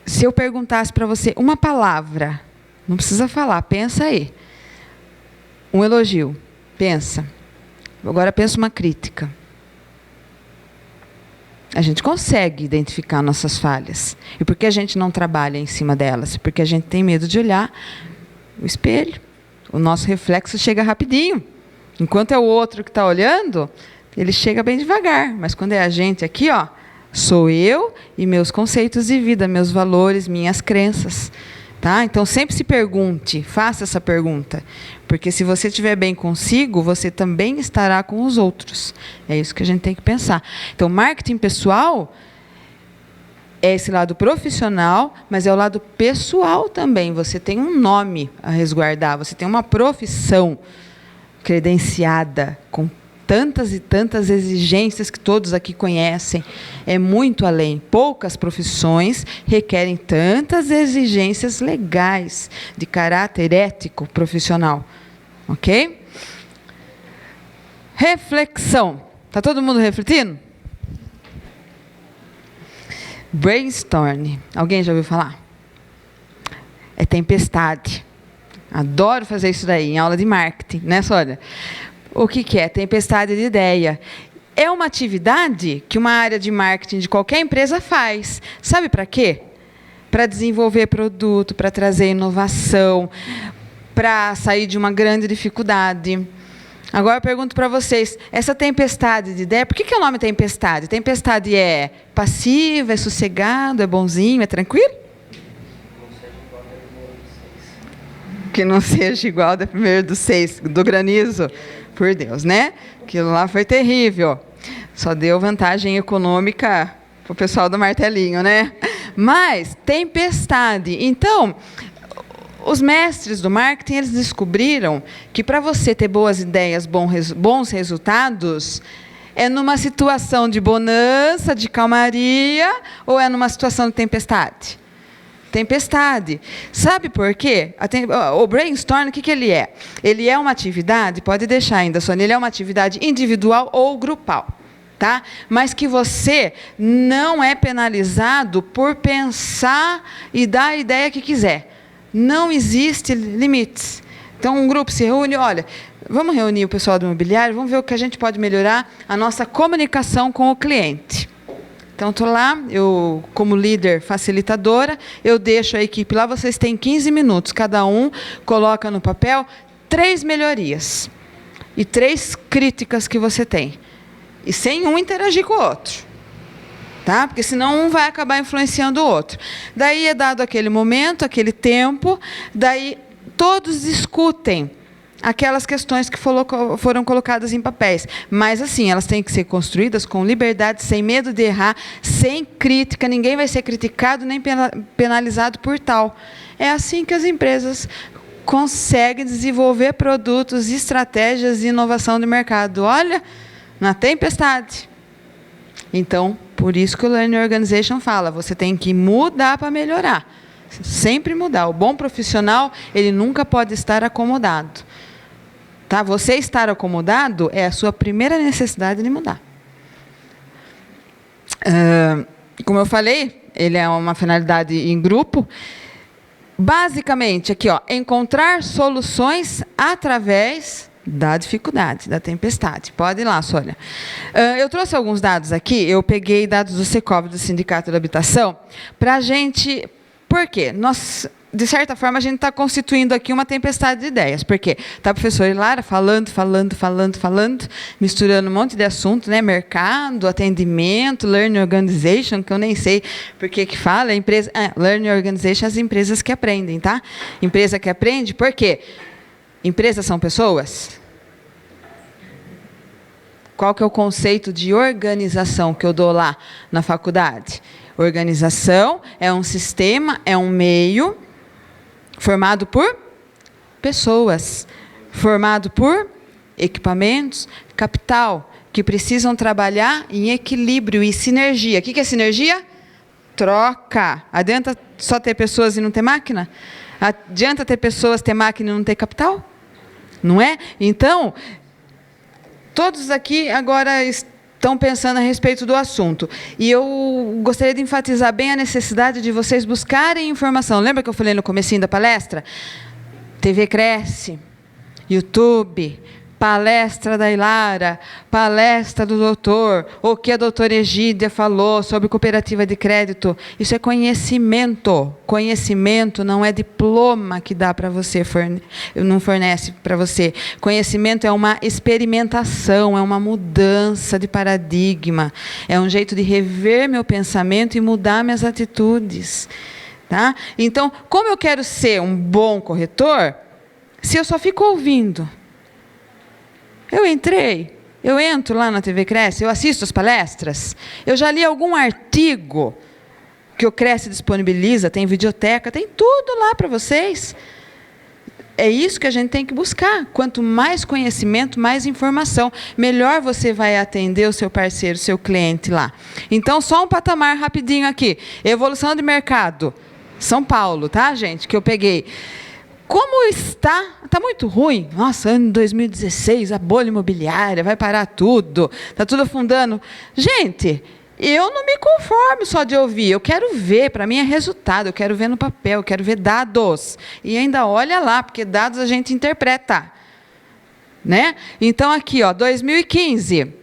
se eu perguntasse para você uma palavra, não precisa falar, pensa aí. Um elogio, pensa. Agora pensa uma crítica. A gente consegue identificar nossas falhas. E por que a gente não trabalha em cima delas? Porque a gente tem medo de olhar o espelho. O nosso reflexo chega rapidinho. Enquanto é o outro que está olhando, ele chega bem devagar. Mas quando é a gente aqui, ó, sou eu e meus conceitos de vida, meus valores, minhas crenças. Tá? Então, sempre se pergunte, faça essa pergunta. Porque se você estiver bem consigo, você também estará com os outros. É isso que a gente tem que pensar. Então, marketing pessoal é esse lado profissional, mas é o lado pessoal também. Você tem um nome a resguardar, você tem uma profissão credenciada, com tantas e tantas exigências que todos aqui conhecem. É muito além. Poucas profissões requerem tantas exigências legais, de caráter ético profissional. Ok? Reflexão. Está todo mundo refletindo? Brainstorm. Alguém já ouviu falar? É tempestade. Adoro fazer isso daí, em aula de marketing, né, Sônia? O que é? Tempestade de ideia. É uma atividade que uma área de marketing de qualquer empresa faz. Sabe para quê? Para desenvolver produto, para trazer inovação, para sair de uma grande dificuldade. Agora eu pergunto para vocês, essa tempestade de ideia, por que é o nome tempestade? Tempestade é passiva, é sossegado, é bonzinho, é tranquilo? Que não seja igual da primeira dos 6, do granizo, por Deus, né? Aquilo lá foi terrível. Só deu vantagem econômica para o pessoal do martelinho, né? Mas, tempestade. Então, os mestres do marketing, eles descobriram que para você ter boas ideias, bons resultados, é numa situação de bonança, de calmaria, ou é numa situação de tempestade? Tempestade. Sabe por quê? O brainstorm, o que ele é? Ele é uma atividade, pode deixar ainda, Sônia, ele é uma atividade individual ou grupal, tá? Mas que você não é penalizado por pensar e dar a ideia que quiser. Não existe limites. Então, um grupo se reúne, olha, vamos reunir o pessoal do imobiliário, vamos ver o que a gente pode melhorar a nossa comunicação com o cliente. Então, estou lá, eu, como líder facilitadora, eu deixo a equipe lá, vocês têm 15 minutos, cada um coloca no papel 3 melhorias e 3 críticas que você tem. E sem um interagir com o outro. Tá? Porque senão um vai acabar influenciando o outro. Daí é dado aquele momento, aquele tempo, daí todos discutem aquelas questões que foram colocadas em papéis. Mas, assim, elas têm que ser construídas com liberdade, sem medo de errar, sem crítica, ninguém vai ser criticado nem penalizado por tal. É assim que as empresas conseguem desenvolver produtos, estratégias de inovação de mercado. Olha, na tempestade. Então, por isso que o Learning Organization fala, você tem que mudar para melhorar. Sempre mudar. O bom profissional, ele nunca pode estar acomodado. Tá? Você estar acomodado é a sua primeira necessidade de mudar. Como eu falei, ele é uma finalidade em grupo. Basicamente, aqui, ó, encontrar soluções através da dificuldade, da tempestade. Pode ir lá, Sônia. Eu trouxe alguns dados aqui, eu peguei dados do Secov, do Sindicato da Habitação, para a gente... Por quê? Nós, de certa forma, a gente está constituindo aqui uma tempestade de ideias. Por quê? Está a professora Hilara falando, misturando um monte de assunto, né? Mercado, atendimento, Learning Organization, que eu nem sei por que fala, empresa, Learning Organization, as empresas que aprendem, tá? Empresa que aprende, por quê? Empresas são pessoas? Qual que é o conceito de organização que eu dou lá na faculdade? Organização é um sistema, é um meio formado por pessoas, formado por equipamentos, capital, que precisam trabalhar em equilíbrio e sinergia. O que é sinergia? Troca. Adianta só ter pessoas e não ter máquina? Adianta ter pessoas, ter máquina e não ter capital? Não é? Então, todos aqui agora estão pensando a respeito do assunto. E eu gostaria de enfatizar bem a necessidade de vocês buscarem informação. Lembra que eu falei no comecinho da palestra? TV Cresce, YouTube, palestra da Hilara, palestra do doutor, o que a doutora Egídia falou sobre cooperativa de crédito. Isso é conhecimento. Conhecimento não é diploma que dá para você, não fornece para você. Conhecimento é uma experimentação, é uma mudança de paradigma. É um jeito de rever meu pensamento e mudar minhas atitudes. Tá? Então, como eu quero ser um bom corretor, se eu só fico ouvindo? Eu entro lá na TV Cresce, eu assisto as palestras, eu já li algum artigo que o Cresce disponibiliza, tem videoteca, tem tudo lá para vocês. É isso que a gente tem que buscar. Quanto mais conhecimento, mais informação, melhor você vai atender o seu parceiro, o seu cliente lá. Então, só um patamar rapidinho aqui. Evolução de mercado. São Paulo, tá, gente? Que eu peguei. Como está? Está muito ruim. Nossa, ano 2016, a bolha imobiliária, vai parar tudo. Está tudo afundando. Gente, eu não me conformo só de ouvir. Eu quero ver, para mim é resultado. Eu quero ver no papel, eu quero ver dados. E ainda olha lá, porque dados a gente interpreta. Né? Então, aqui, ó, 2015.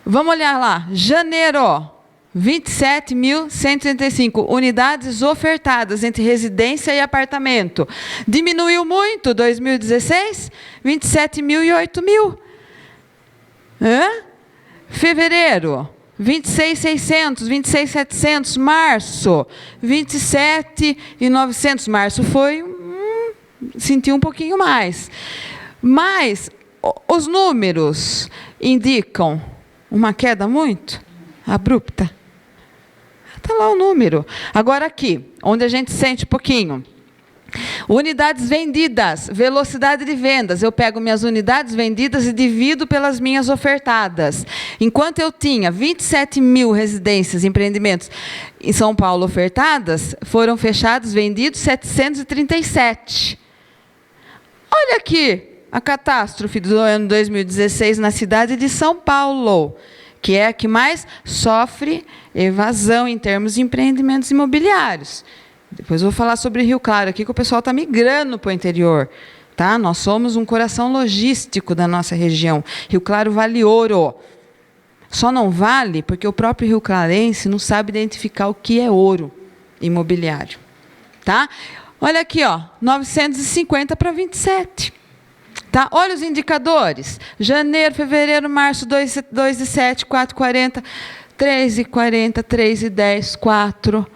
Vamos olhar lá. Janeiro. 27.135 unidades ofertadas entre residência e apartamento. Diminuiu muito, 2016, 27.000 e 8.000. Fevereiro, 26.600, 26.700. Março, 27.900. Março foi, sentiu um pouquinho mais. Mas os números indicam uma queda muito abrupta. Está lá o número. Agora aqui, onde a gente sente um pouquinho. Unidades vendidas, velocidade de vendas. Eu pego minhas unidades vendidas e divido pelas minhas ofertadas. Enquanto eu tinha 27.000 residências, empreendimentos em São Paulo ofertadas, foram fechados, vendidos 737. Olha aqui a catástrofe do ano 2016 na cidade de São Paulo, que é a que mais sofre evasão em termos de empreendimentos imobiliários. Depois eu vou falar sobre Rio Claro aqui, que o pessoal está migrando para o interior. Tá? Nós somos um coração logístico da nossa região. Rio Claro vale ouro. Só não vale porque o próprio rio clarense não sabe identificar o que é ouro imobiliário. Tá? Olha aqui, ó, 950 para 27. Tá? Olha os indicadores. Janeiro, fevereiro, março, 2,7, 4,40, 3,40, 3,10, 4.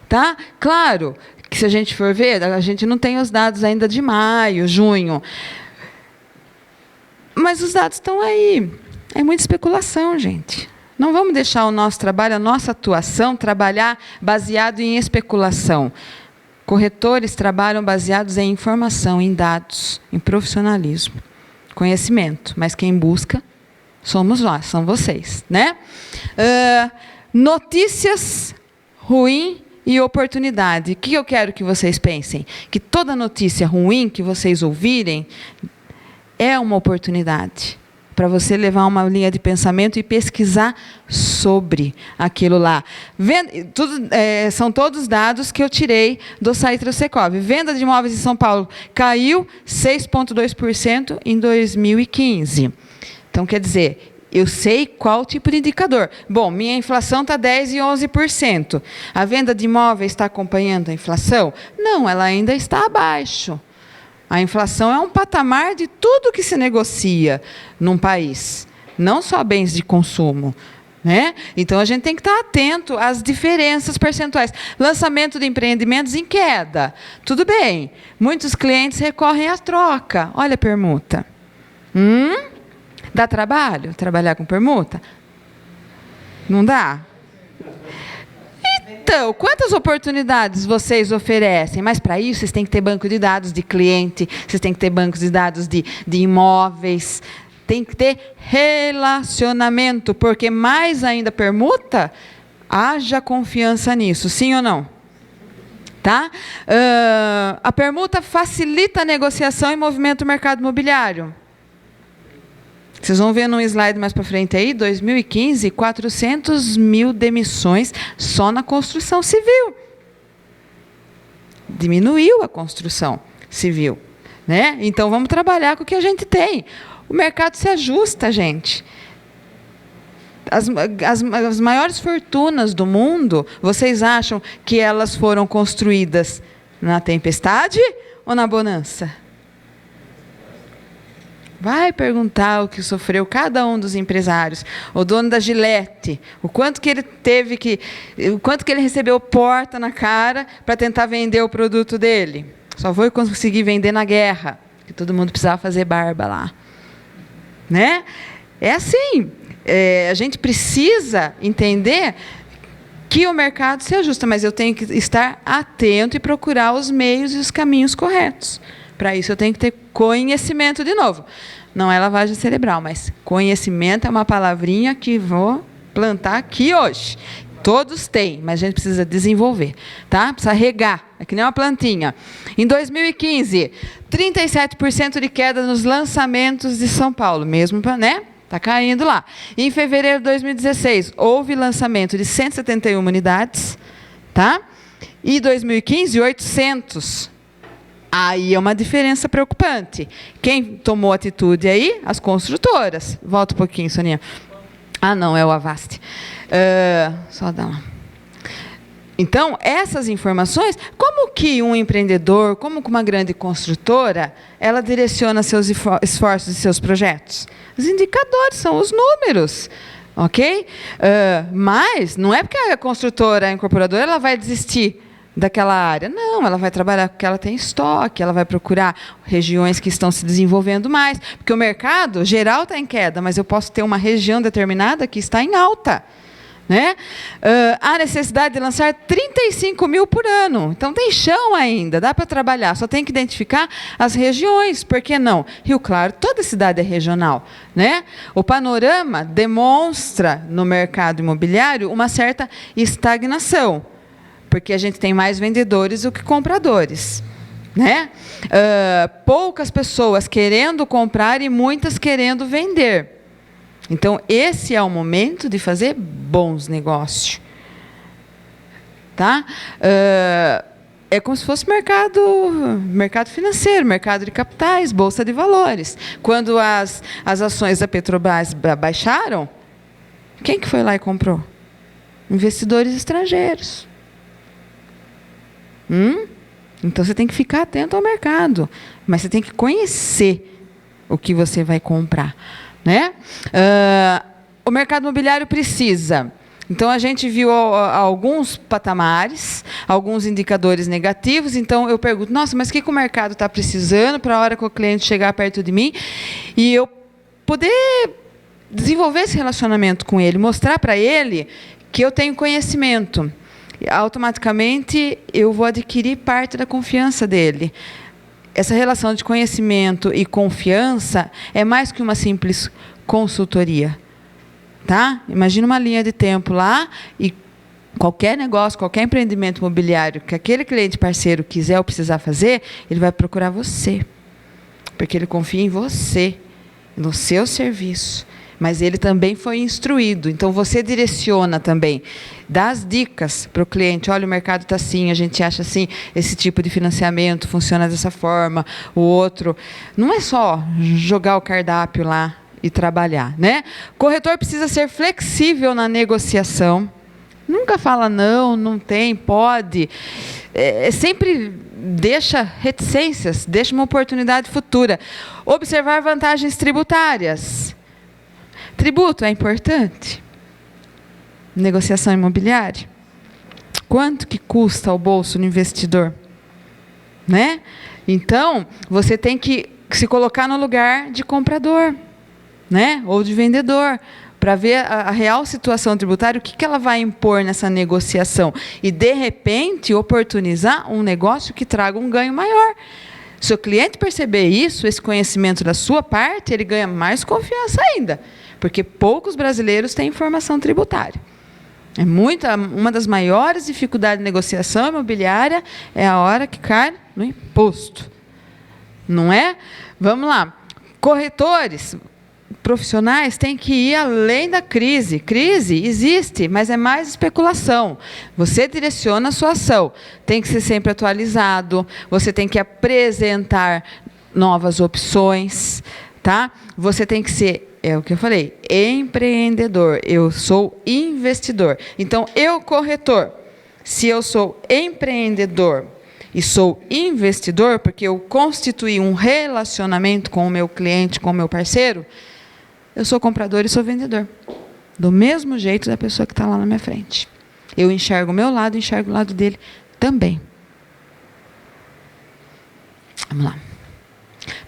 Tá? Claro que se a gente for ver, a gente não tem os dados ainda de maio, junho. Mas os dados estão aí. É muita especulação, gente. Não vamos deixar o nosso trabalho, a nossa atuação, trabalhar baseado em especulação. Corretores trabalham baseados em informação, em dados, em profissionalismo, conhecimento. Mas quem busca somos nós, são vocês, né? Notícias ruins e oportunidade. O que eu quero que vocês pensem? Que toda notícia ruim que vocês ouvirem é uma oportunidade para você levar uma linha de pensamento e pesquisar sobre aquilo lá. São todos dados que eu tirei do site do Secov. Venda de imóveis em São Paulo caiu 6,2% em 2015. Então, quer dizer, eu sei qual tipo de indicador. Bom, minha inflação está 10% e 11%. A venda de imóveis está acompanhando a inflação? Não, ela ainda está abaixo. A inflação é um patamar de tudo que se negocia num país, não só bens de consumo. Né? Então, a gente tem que estar atento às diferenças percentuais. Lançamento de empreendimentos em queda. Tudo bem, muitos clientes recorrem à troca. Olha a permuta. Dá trabalho trabalhar com permuta? Não dá? Então, quantas oportunidades vocês oferecem? Mas para isso, vocês têm que ter banco de dados de cliente, vocês têm que ter banco de dados de imóveis, tem que ter relacionamento, porque mais ainda permuta, haja confiança nisso, sim ou não? Tá? A permuta facilita a negociação e movimento do mercado imobiliário. Vocês vão ver num slide mais para frente aí, 2015, 400 mil demissões só na construção civil. Diminuiu a construção civil. Né? Então, vamos trabalhar com o que a gente tem. O mercado se ajusta, gente. As maiores fortunas do mundo, vocês acham que elas foram construídas na tempestade ou na bonança? Vai perguntar o que sofreu cada um dos empresários. O dono da Gillette, o quanto que ele recebeu porta na cara para tentar vender o produto dele. Só foi conseguir vender na guerra, que todo mundo precisava fazer barba lá. Né? É assim. A gente precisa entender que o mercado se ajusta, mas eu tenho que estar atento e procurar os meios e os caminhos corretos. Para isso, eu tenho que ter conhecimento de novo. Não é lavagem cerebral, mas conhecimento é uma palavrinha que vou plantar aqui hoje. Todos têm, mas a gente precisa desenvolver. Tá? Precisa regar, é que nem uma plantinha. Em 2015, 37% de queda nos lançamentos de São Paulo, mesmo para, né? Está caindo lá. Em fevereiro de 2016, houve lançamento de 171 unidades. Tá? E 2015, 800. Aí é uma diferença preocupante. Quem tomou atitude aí? As construtoras. Volta um pouquinho, Soninha. Ah, não, é o Avast. Só dá uma. Então, essas informações, como que um empreendedor, como que uma grande construtora, ela direciona seus esforços e seus projetos? Os indicadores são os números, ok? Mas não é porque a construtora, a incorporadora, ela vai desistir daquela área. Não, ela vai trabalhar porque ela tem estoque, ela vai procurar regiões que estão se desenvolvendo mais, porque o mercado geral está em queda, mas eu posso ter uma região determinada que está em alta. Né? Há necessidade de lançar 35 mil por ano. Então, tem chão ainda, dá para trabalhar. Só tem que identificar as regiões. Por que não? Rio Claro, toda cidade é regional. Né? O panorama demonstra, no mercado imobiliário, uma certa estagnação, porque a gente tem mais vendedores do que compradores. Né? Poucas pessoas querendo comprar e muitas querendo vender. Então, esse é o momento de fazer bons negócios. Tá? É como se fosse mercado financeiro, mercado de capitais, bolsa de valores. Quando as ações da Petrobras baixaram, quem que foi lá e comprou? Investidores estrangeiros. Então, você tem que ficar atento ao mercado, mas você tem que conhecer o que você vai comprar. Né? O mercado imobiliário precisa. Então, a gente viu alguns patamares, alguns indicadores negativos. Então, eu pergunto, nossa, mas o que o mercado está precisando para a hora que o cliente chegar perto de mim e eu poder desenvolver esse relacionamento com ele, mostrar para ele que eu tenho conhecimento. E, automaticamente, eu vou adquirir parte da confiança dele. Essa relação de conhecimento e confiança é mais que uma simples consultoria. Tá? Imagina uma linha de tempo lá e qualquer negócio, qualquer empreendimento imobiliário que aquele cliente parceiro quiser ou precisar fazer, ele vai procurar você. Porque ele confia em você, no seu serviço. Mas ele também foi instruído. Então, você direciona também, dá as dicas para o cliente. Olha, o mercado está assim, a gente acha assim, esse tipo de financiamento funciona dessa forma, o outro. Não é só jogar o cardápio lá e trabalhar. Né? O corretor precisa ser flexível na negociação. Nunca fala não, não tem, pode. Sempre deixa reticências, deixa uma oportunidade futura. Observar vantagens tributárias. Tributo é importante? Negociação imobiliária? Quanto que custa ao bolso do investidor? Né? Então, você tem que se colocar no lugar de comprador, né? Ou de vendedor, para ver a real situação tributária, o que ela vai impor nessa negociação. E, de repente, oportunizar um negócio que traga um ganho maior. Se o cliente perceber isso, esse conhecimento da sua parte, ele ganha mais confiança ainda. Porque poucos brasileiros têm informação tributária. Uma das maiores dificuldades de negociação imobiliária é a hora que cai no imposto. Não é? Vamos lá. Corretores profissionais têm que ir além da crise. Crise existe, mas é mais especulação. Você direciona a sua ação. Tem que ser sempre atualizado. Você tem que apresentar novas opções. Tá? Você tem que ser, é o que eu falei, empreendedor. Eu sou investidor. Então, eu, corretor, se eu sou empreendedor e sou investidor, porque eu constituí um relacionamento com o meu cliente, com o meu parceiro, eu sou comprador e sou vendedor. Do mesmo jeito da pessoa que está lá na minha frente. Eu enxergo o meu lado, enxergo o lado dele também. Vamos lá.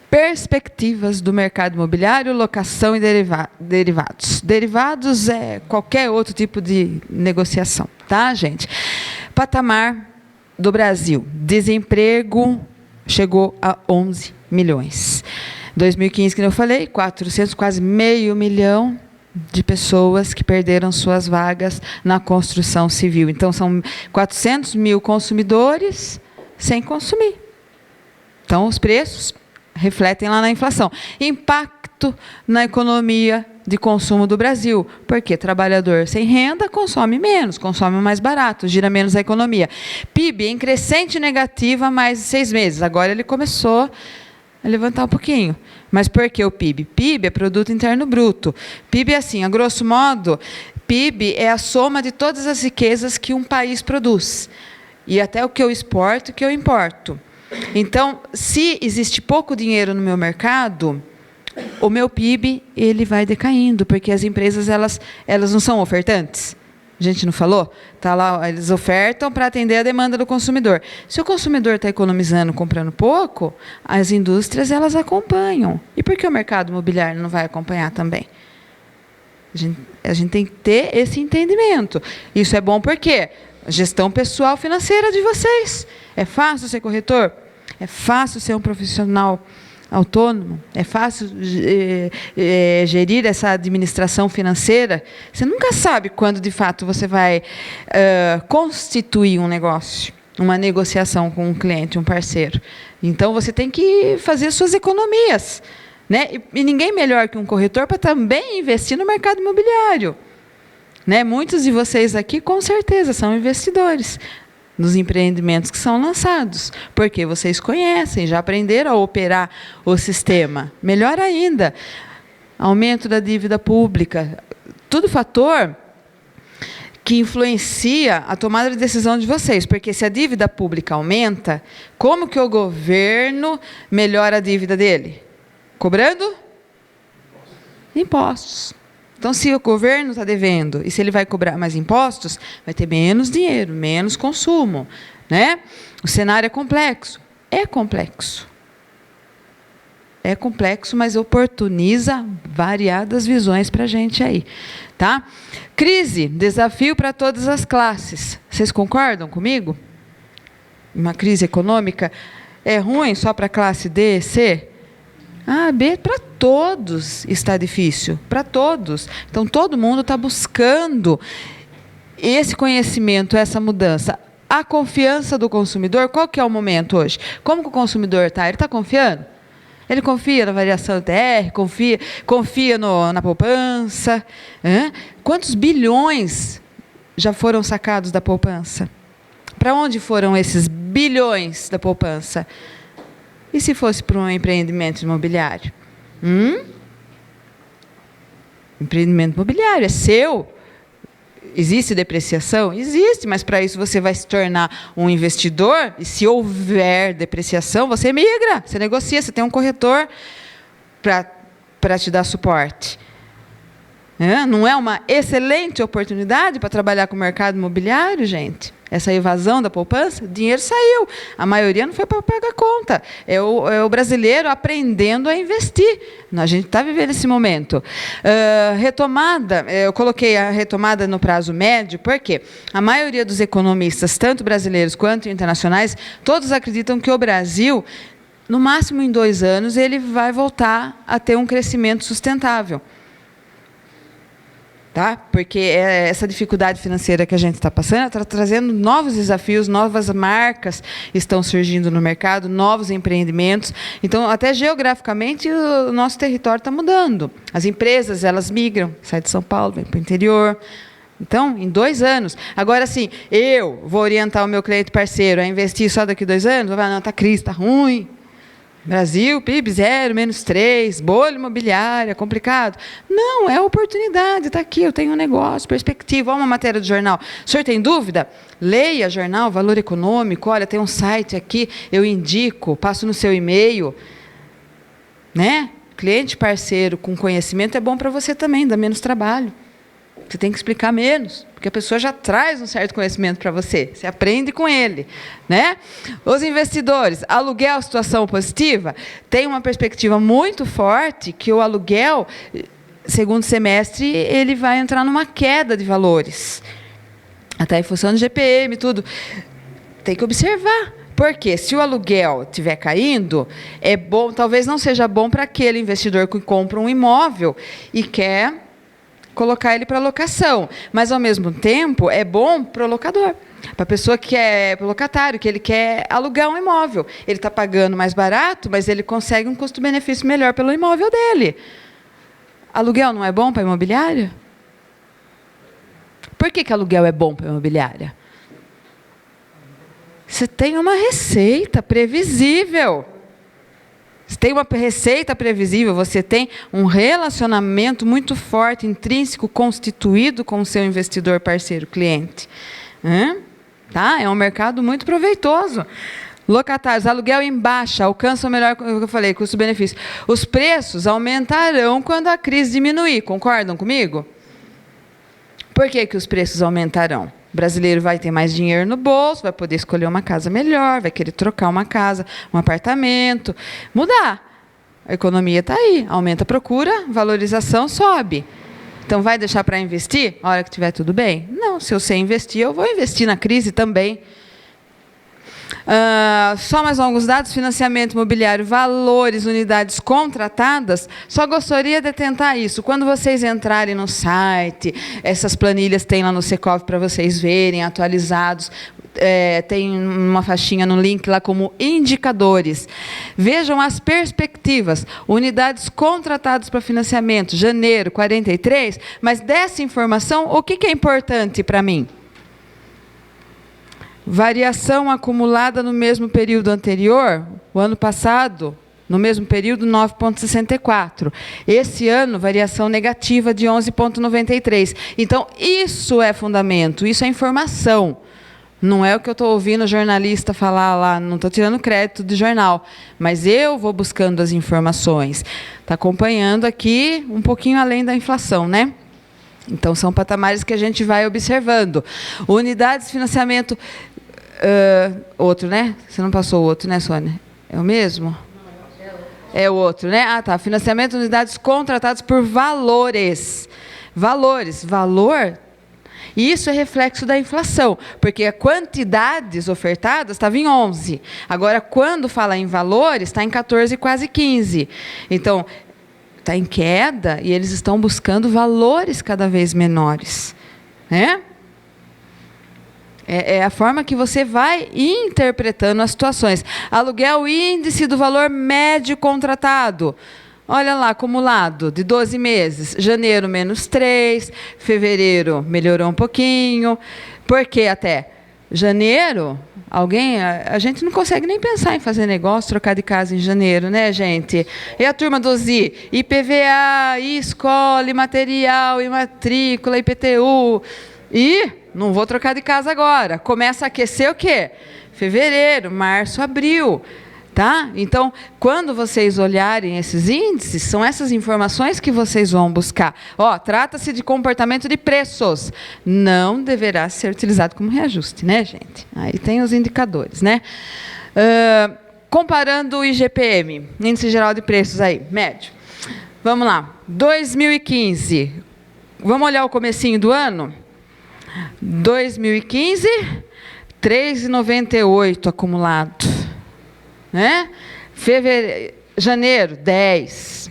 Perspectivas do mercado imobiliário, locação e derivados. Derivados é qualquer outro tipo de negociação, tá, gente? Patamar do Brasil. Desemprego chegou a 11 milhões. 2015, que eu falei, 400, quase meio milhão de pessoas que perderam suas vagas na construção civil. Então, são 400 mil consumidores sem consumir. Então, os preços refletem lá na inflação. Impacto na economia de consumo do Brasil. Porque trabalhador sem renda consome menos, consome mais barato, gira menos a economia. PIB em crescente negativa há mais de 6 meses. Agora ele começou Vai levantar um pouquinho. Mas por que o PIB? PIB é Produto Interno Bruto. PIB é assim, a grosso modo, PIB é a soma de todas as riquezas que um país produz. E até o que eu exporto e o que eu importo. Então, se existe pouco dinheiro no meu mercado, o meu PIB ele vai decaindo, porque as empresas elas não são ofertantes. A gente não falou? Tá lá, eles ofertam para atender a demanda do consumidor. Se o consumidor está economizando, comprando pouco, as indústrias elas acompanham. E por que o mercado imobiliário não vai acompanhar também? A gente tem que ter esse entendimento. Isso é bom porque a gestão pessoal financeira de vocês. É fácil ser corretor? É fácil ser um profissional autônomo? É fácil gerir essa administração financeira? Você nunca sabe quando, de fato, você vai constituir um negócio, uma negociação com um cliente, um parceiro. Então, você tem que fazer suas economias. Né? E ninguém melhor que um corretor para também investir no mercado imobiliário. Né? Muitos de vocês aqui, com certeza, são investidores nos empreendimentos que são lançados, porque vocês conhecem, já aprenderam a operar o sistema. Melhor ainda, aumento da dívida pública, tudo fator que influencia a tomada de decisão de vocês, porque se a dívida pública aumenta, como que o governo melhora a dívida dele? Cobrando? Impostos. Então, se o governo está devendo e se ele vai cobrar mais impostos, vai ter menos dinheiro, menos consumo. Né? O cenário é complexo. É complexo. É complexo, mas oportuniza variadas visões para a gente aí. Tá? Crise, desafio para todas as classes. Vocês concordam comigo? Uma crise econômica é ruim só para a classe D, C? A, B, para todos está difícil, para todos. Então, todo mundo está buscando esse conhecimento, essa mudança. A confiança do consumidor, qual que é o momento hoje? Como que o consumidor está? Ele está confiando? Ele confia na variação do TR, confia na poupança. Quantos bilhões já foram sacados da poupança? Para onde foram esses bilhões da poupança? E se fosse para um empreendimento imobiliário? Empreendimento imobiliário é seu. Existe depreciação? Existe, mas para isso você vai se tornar um investidor, e se houver depreciação, você migra, você negocia, você tem um corretor para te dar suporte. Não é uma excelente oportunidade para trabalhar com o mercado imobiliário, gente? Essa evasão da poupança, o dinheiro saiu. A maioria não foi para pagar conta. É o brasileiro aprendendo a investir. A gente está vivendo esse momento. Retomada, eu coloquei a retomada no prazo médio, porque a maioria dos economistas, tanto brasileiros quanto internacionais, todos acreditam que o Brasil, no máximo em 2 anos, ele vai voltar a ter um crescimento sustentável. Tá? Porque essa dificuldade financeira que a gente está passando está trazendo novos desafios, novas marcas estão surgindo no mercado, novos empreendimentos. Então, até geograficamente, o nosso território está mudando. As empresas, elas migram, saem de São Paulo, vêm para o interior. Então, em 2 anos. Agora, assim, eu vou orientar o meu cliente parceiro a investir só daqui a 2 anos? Vou falar, não, está crise, está ruim. Brasil, PIB 0, -3, bolha imobiliária, complicado. Não, é oportunidade, está aqui, eu tenho um negócio, perspectiva. Olha uma matéria do jornal. O senhor tem dúvida? Leia jornal, Valor Econômico, olha, tem um site aqui, eu indico, passo no seu e-mail. Né? Cliente parceiro com conhecimento é bom para você também, dá menos trabalho. Você tem que explicar menos, porque a pessoa já traz um certo conhecimento para você. Você aprende com ele. Né? Os investidores, aluguel, situação positiva, tem uma perspectiva muito forte que o aluguel, segundo semestre, ele vai entrar numa queda de valores. Até em função do GPM e tudo. Tem que observar. Porque se o aluguel estiver caindo, é bom, talvez não seja bom para aquele investidor que compra um imóvel e quer colocar ele para locação, mas ao mesmo tempo é bom para o locador, para a pessoa que é para o locatário, que ele quer alugar um imóvel. Ele está pagando mais barato, mas ele consegue um custo-benefício melhor pelo imóvel dele. Aluguel não é bom para a imobiliária? Por que aluguel é bom para a imobiliária? Você tem uma receita previsível. Você tem uma receita previsível, você tem um relacionamento muito forte, intrínseco, constituído com o seu investidor, parceiro, cliente. Tá? É um mercado muito proveitoso. Locatários, aluguel em baixa, alcançam o melhor, como eu falei, custo-benefício. Os preços aumentarão quando a crise diminuir, concordam comigo? Por que os preços aumentarão? O brasileiro vai ter mais dinheiro no bolso, vai poder escolher uma casa melhor, vai querer trocar uma casa, um apartamento, mudar. A economia está aí, aumenta a procura, valorização sobe. Então, vai deixar para investir a hora que estiver tudo bem? Não, se eu sei investir, eu vou investir na crise também. Só mais alguns dados: financiamento imobiliário, valores, unidades contratadas. Só gostaria de atentar isso. Quando vocês entrarem no site, essas planilhas tem lá no Secov para vocês verem, atualizados. Tem uma faixinha no link lá como indicadores. Vejam as perspectivas. Unidades contratadas para financiamento, janeiro, 43. Mas dessa informação, o que é importante para mim? Variação acumulada no mesmo período anterior, o ano passado, no mesmo período, 9,64. Esse ano, variação negativa de 11,93. Então, isso é fundamento, isso é informação. Não é o que eu estou ouvindo o jornalista falar lá, não estou tirando crédito de jornal, mas eu vou buscando as informações. Está acompanhando aqui um pouquinho além da inflação, né? Então, são patamares que a gente vai observando. Unidades de financiamento... outro, né? Você não passou o outro, né, Sônia? É o mesmo? É o outro, né? Ah, tá. Financiamento de unidades contratadas por valores. Valores. Valor, isso é reflexo da inflação, porque a quantidades ofertadas estava em 11. Agora, quando fala em valores, está em 14, quase 15. Então, está em queda e eles estão buscando valores cada vez menores, né? É a forma que você vai interpretando as situações. Aluguel, índice do valor médio contratado. Olha lá, acumulado de 12 meses. Janeiro, -3. Fevereiro, melhorou um pouquinho. Por que até? Janeiro, a gente não consegue nem pensar em fazer negócio, trocar de casa em janeiro, né, gente? E a turma dos IPVA, escola, material, matrícula, IPTU. Não vou trocar de casa agora. Começa a aquecer o quê? Fevereiro, março, abril. Tá? Então, quando vocês olharem esses índices, são essas informações que vocês vão buscar. Trata-se de comportamento de preços. Não deverá ser utilizado como reajuste, né, gente? Aí tem os indicadores, né? Comparando o IGPM, Índice Geral de Preços aí, médio. Vamos lá. 2015. Vamos olhar o comecinho do ano? 2015, 3,98 acumulado, né? Janeiro, 10.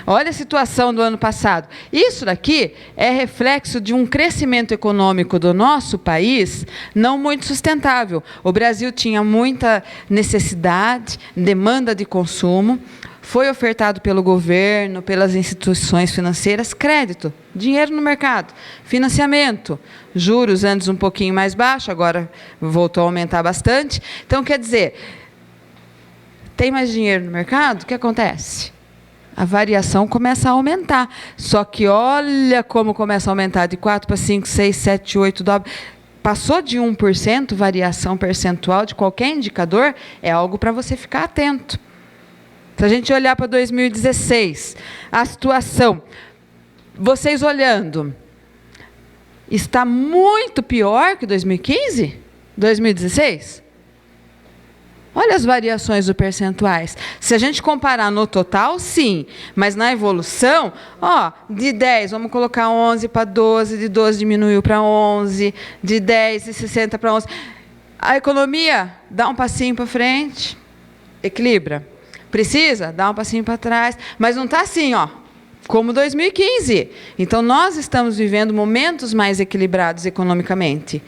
Olha a situação do ano passado. Isso daqui é reflexo de um crescimento econômico do nosso país não muito sustentável. O Brasil tinha muita necessidade, demanda de consumo. Foi ofertado pelo governo, pelas instituições financeiras, crédito, dinheiro no mercado, financiamento, juros antes um pouquinho mais baixo, agora voltou a aumentar bastante. Então, quer dizer, tem mais dinheiro no mercado, o que acontece? A variação começa a aumentar. Só que olha como começa a aumentar, de 4 para 5, 6, 7, 8, dobra. Passou de 1%, variação percentual de qualquer indicador, é algo para você ficar atento. Se a gente olhar para 2016, a situação, vocês olhando, está muito pior que 2015? 2016? Olha as variações dos percentuais. Se a gente comparar no total, sim. Mas na evolução, de 10, vamos colocar 11 para 12, de 12 diminuiu para 11, de 10 e 60 para 11. A economia dá um passinho para frente, equilibra. Precisa? Dá um passinho para trás. Mas não está assim, como 2015. Então, nós estamos vivendo momentos mais equilibrados economicamente.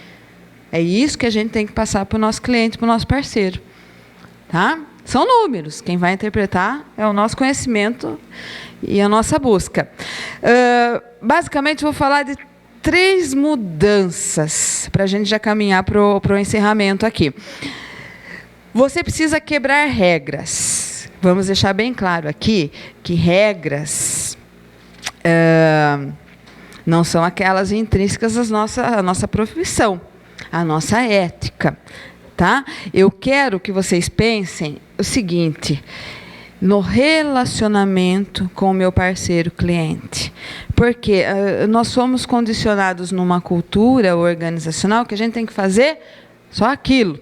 É isso que a gente tem que passar para o nosso cliente, para o nosso parceiro. Tá? São números. Quem vai interpretar é o nosso conhecimento e a nossa busca. Basicamente, vou falar de 3 mudanças, para a gente já caminhar para o encerramento aqui. Você precisa quebrar regras. vamos deixar bem claro aqui que regras não são aquelas intrínsecas à nossa profissão, à nossa ética. Tá? Eu quero que vocês pensem o seguinte: no relacionamento com o meu parceiro cliente. Porque nós somos condicionados numa cultura organizacional que a gente tem que fazer só aquilo.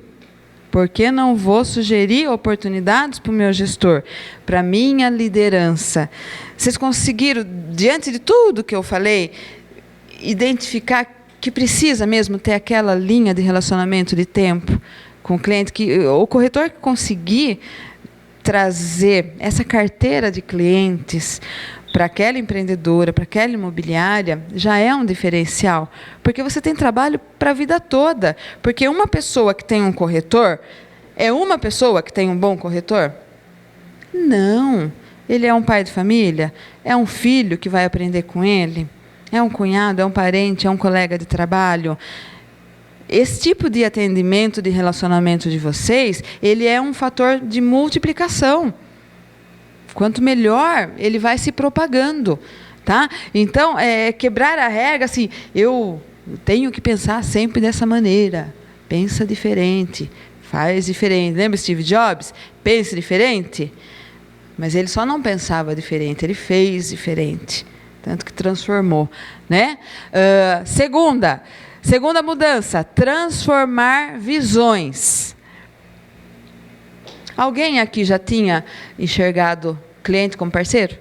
Porque não vou sugerir oportunidades para o meu gestor, para a minha liderança. Vocês conseguiram, diante de tudo que eu falei, identificar que precisa mesmo ter aquela linha de relacionamento de tempo com o cliente, que o corretor que conseguir trazer essa carteira de clientes para aquela empreendedora, para aquela imobiliária, já é um diferencial. Porque você tem trabalho para a vida toda. Porque uma pessoa que tem um corretor, é uma pessoa que tem um bom corretor? Não. Ele é um pai de família? É um filho que vai aprender com ele? É um cunhado? É um parente? É um colega de trabalho? Esse tipo de atendimento, de relacionamento de vocês, ele é um fator de multiplicação. Quanto melhor, ele vai se propagando. Tá? Então, quebrar a regra, assim, eu tenho que pensar sempre dessa maneira. Pensa diferente, faz diferente. Lembra Steve Jobs? Pense diferente. Mas ele só não pensava diferente, ele fez diferente. Tanto que transformou. Né? Segunda mudança, transformar visões. Alguém aqui já tinha enxergado cliente como parceiro?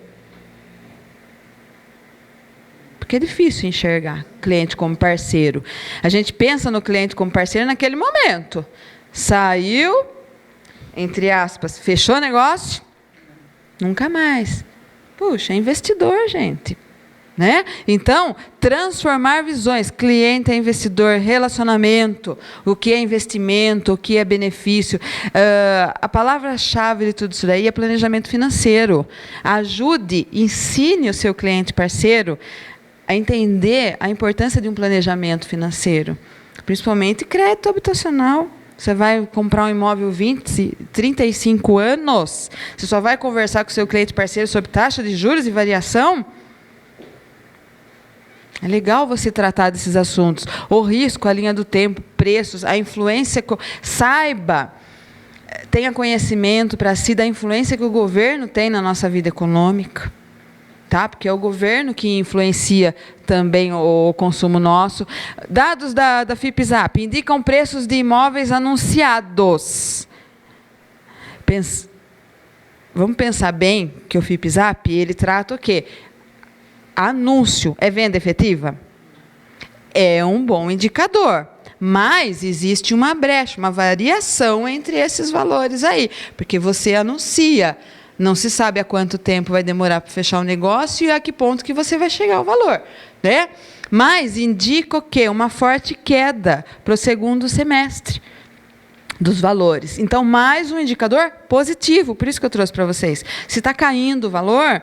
Porque é difícil enxergar cliente como parceiro. A gente pensa no cliente como parceiro naquele momento. Saiu, entre aspas, fechou o negócio, nunca mais. Puxa, é investidor, gente. Né? Então, transformar visões, cliente é investidor, relacionamento, o que é investimento, o que é benefício. A palavra-chave de tudo isso daí é planejamento financeiro. Ajude, ensine o seu cliente parceiro a entender a importância de um planejamento financeiro, principalmente crédito habitacional. Você vai comprar um imóvel 20, 35 anos, você só vai conversar com o seu cliente parceiro sobre taxa de juros e variação? É legal você tratar desses assuntos. O risco, a linha do tempo, preços, a influência. Saiba, tenha conhecimento para si da influência que o governo tem na nossa vida econômica. Tá? Porque é o governo que influencia também o consumo nosso. Dados da FIPZAP indicam preços de imóveis anunciados. Vamos pensar bem que o FIPZAP, ele trata o quê? Anúncio é venda efetiva? É um bom indicador, mas existe uma brecha, uma variação entre esses valores aí, porque você anuncia, não se sabe há quanto tempo vai demorar para fechar o negócio e a que ponto que você vai chegar ao valor, né? Mas indica o quê? Uma forte queda para o segundo semestre dos valores. Então, mais um indicador positivo, por isso que eu trouxe para vocês. Se está caindo o valor,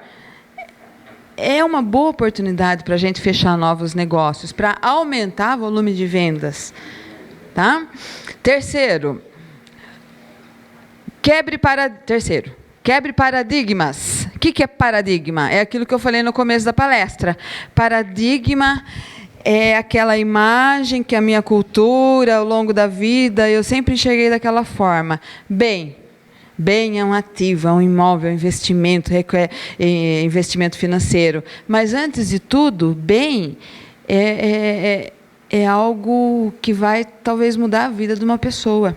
é uma boa oportunidade para a gente fechar novos negócios, para aumentar o volume de vendas. Tá? Terceiro, quebre paradigmas. O que é paradigma? É aquilo que eu falei no começo da palestra. Paradigma é aquela imagem que a minha cultura, ao longo da vida, eu sempre enxerguei daquela forma. Bem é um ativo, é um imóvel, é um investimento, é investimento financeiro. Mas, antes de tudo, bem é algo que vai, talvez, mudar a vida de uma pessoa.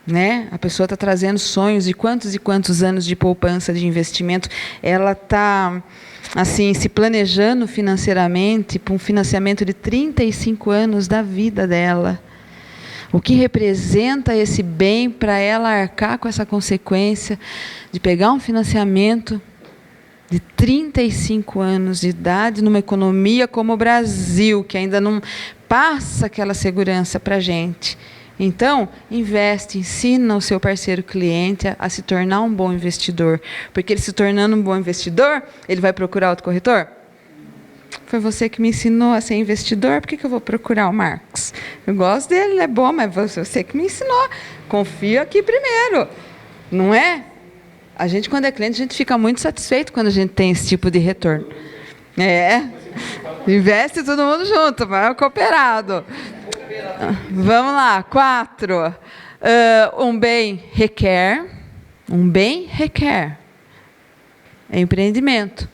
Né? A pessoa está trazendo sonhos de quantos e quantos anos de poupança, de investimento. Ela está, assim, se planejando financeiramente para um financiamento de 35 anos da vida dela. O que representa esse bem para ela arcar com essa consequência de pegar um financiamento de 35 anos de idade numa economia como o Brasil, que ainda não passa aquela segurança para a gente. Então, investe, ensina o seu parceiro cliente a se tornar um bom investidor. Porque ele se tornando um bom investidor, ele vai procurar outro corretor? Foi você que me ensinou a ser investidor, por que eu vou procurar o Marcos? Eu gosto dele, ele é bom, mas você que me ensinou. Confio aqui primeiro, não é? A gente, quando é cliente, a gente fica muito satisfeito quando a gente tem esse tipo de retorno. Investe todo mundo junto, vai cooperado. Vamos lá, 4. Um bem requer. É empreendimento.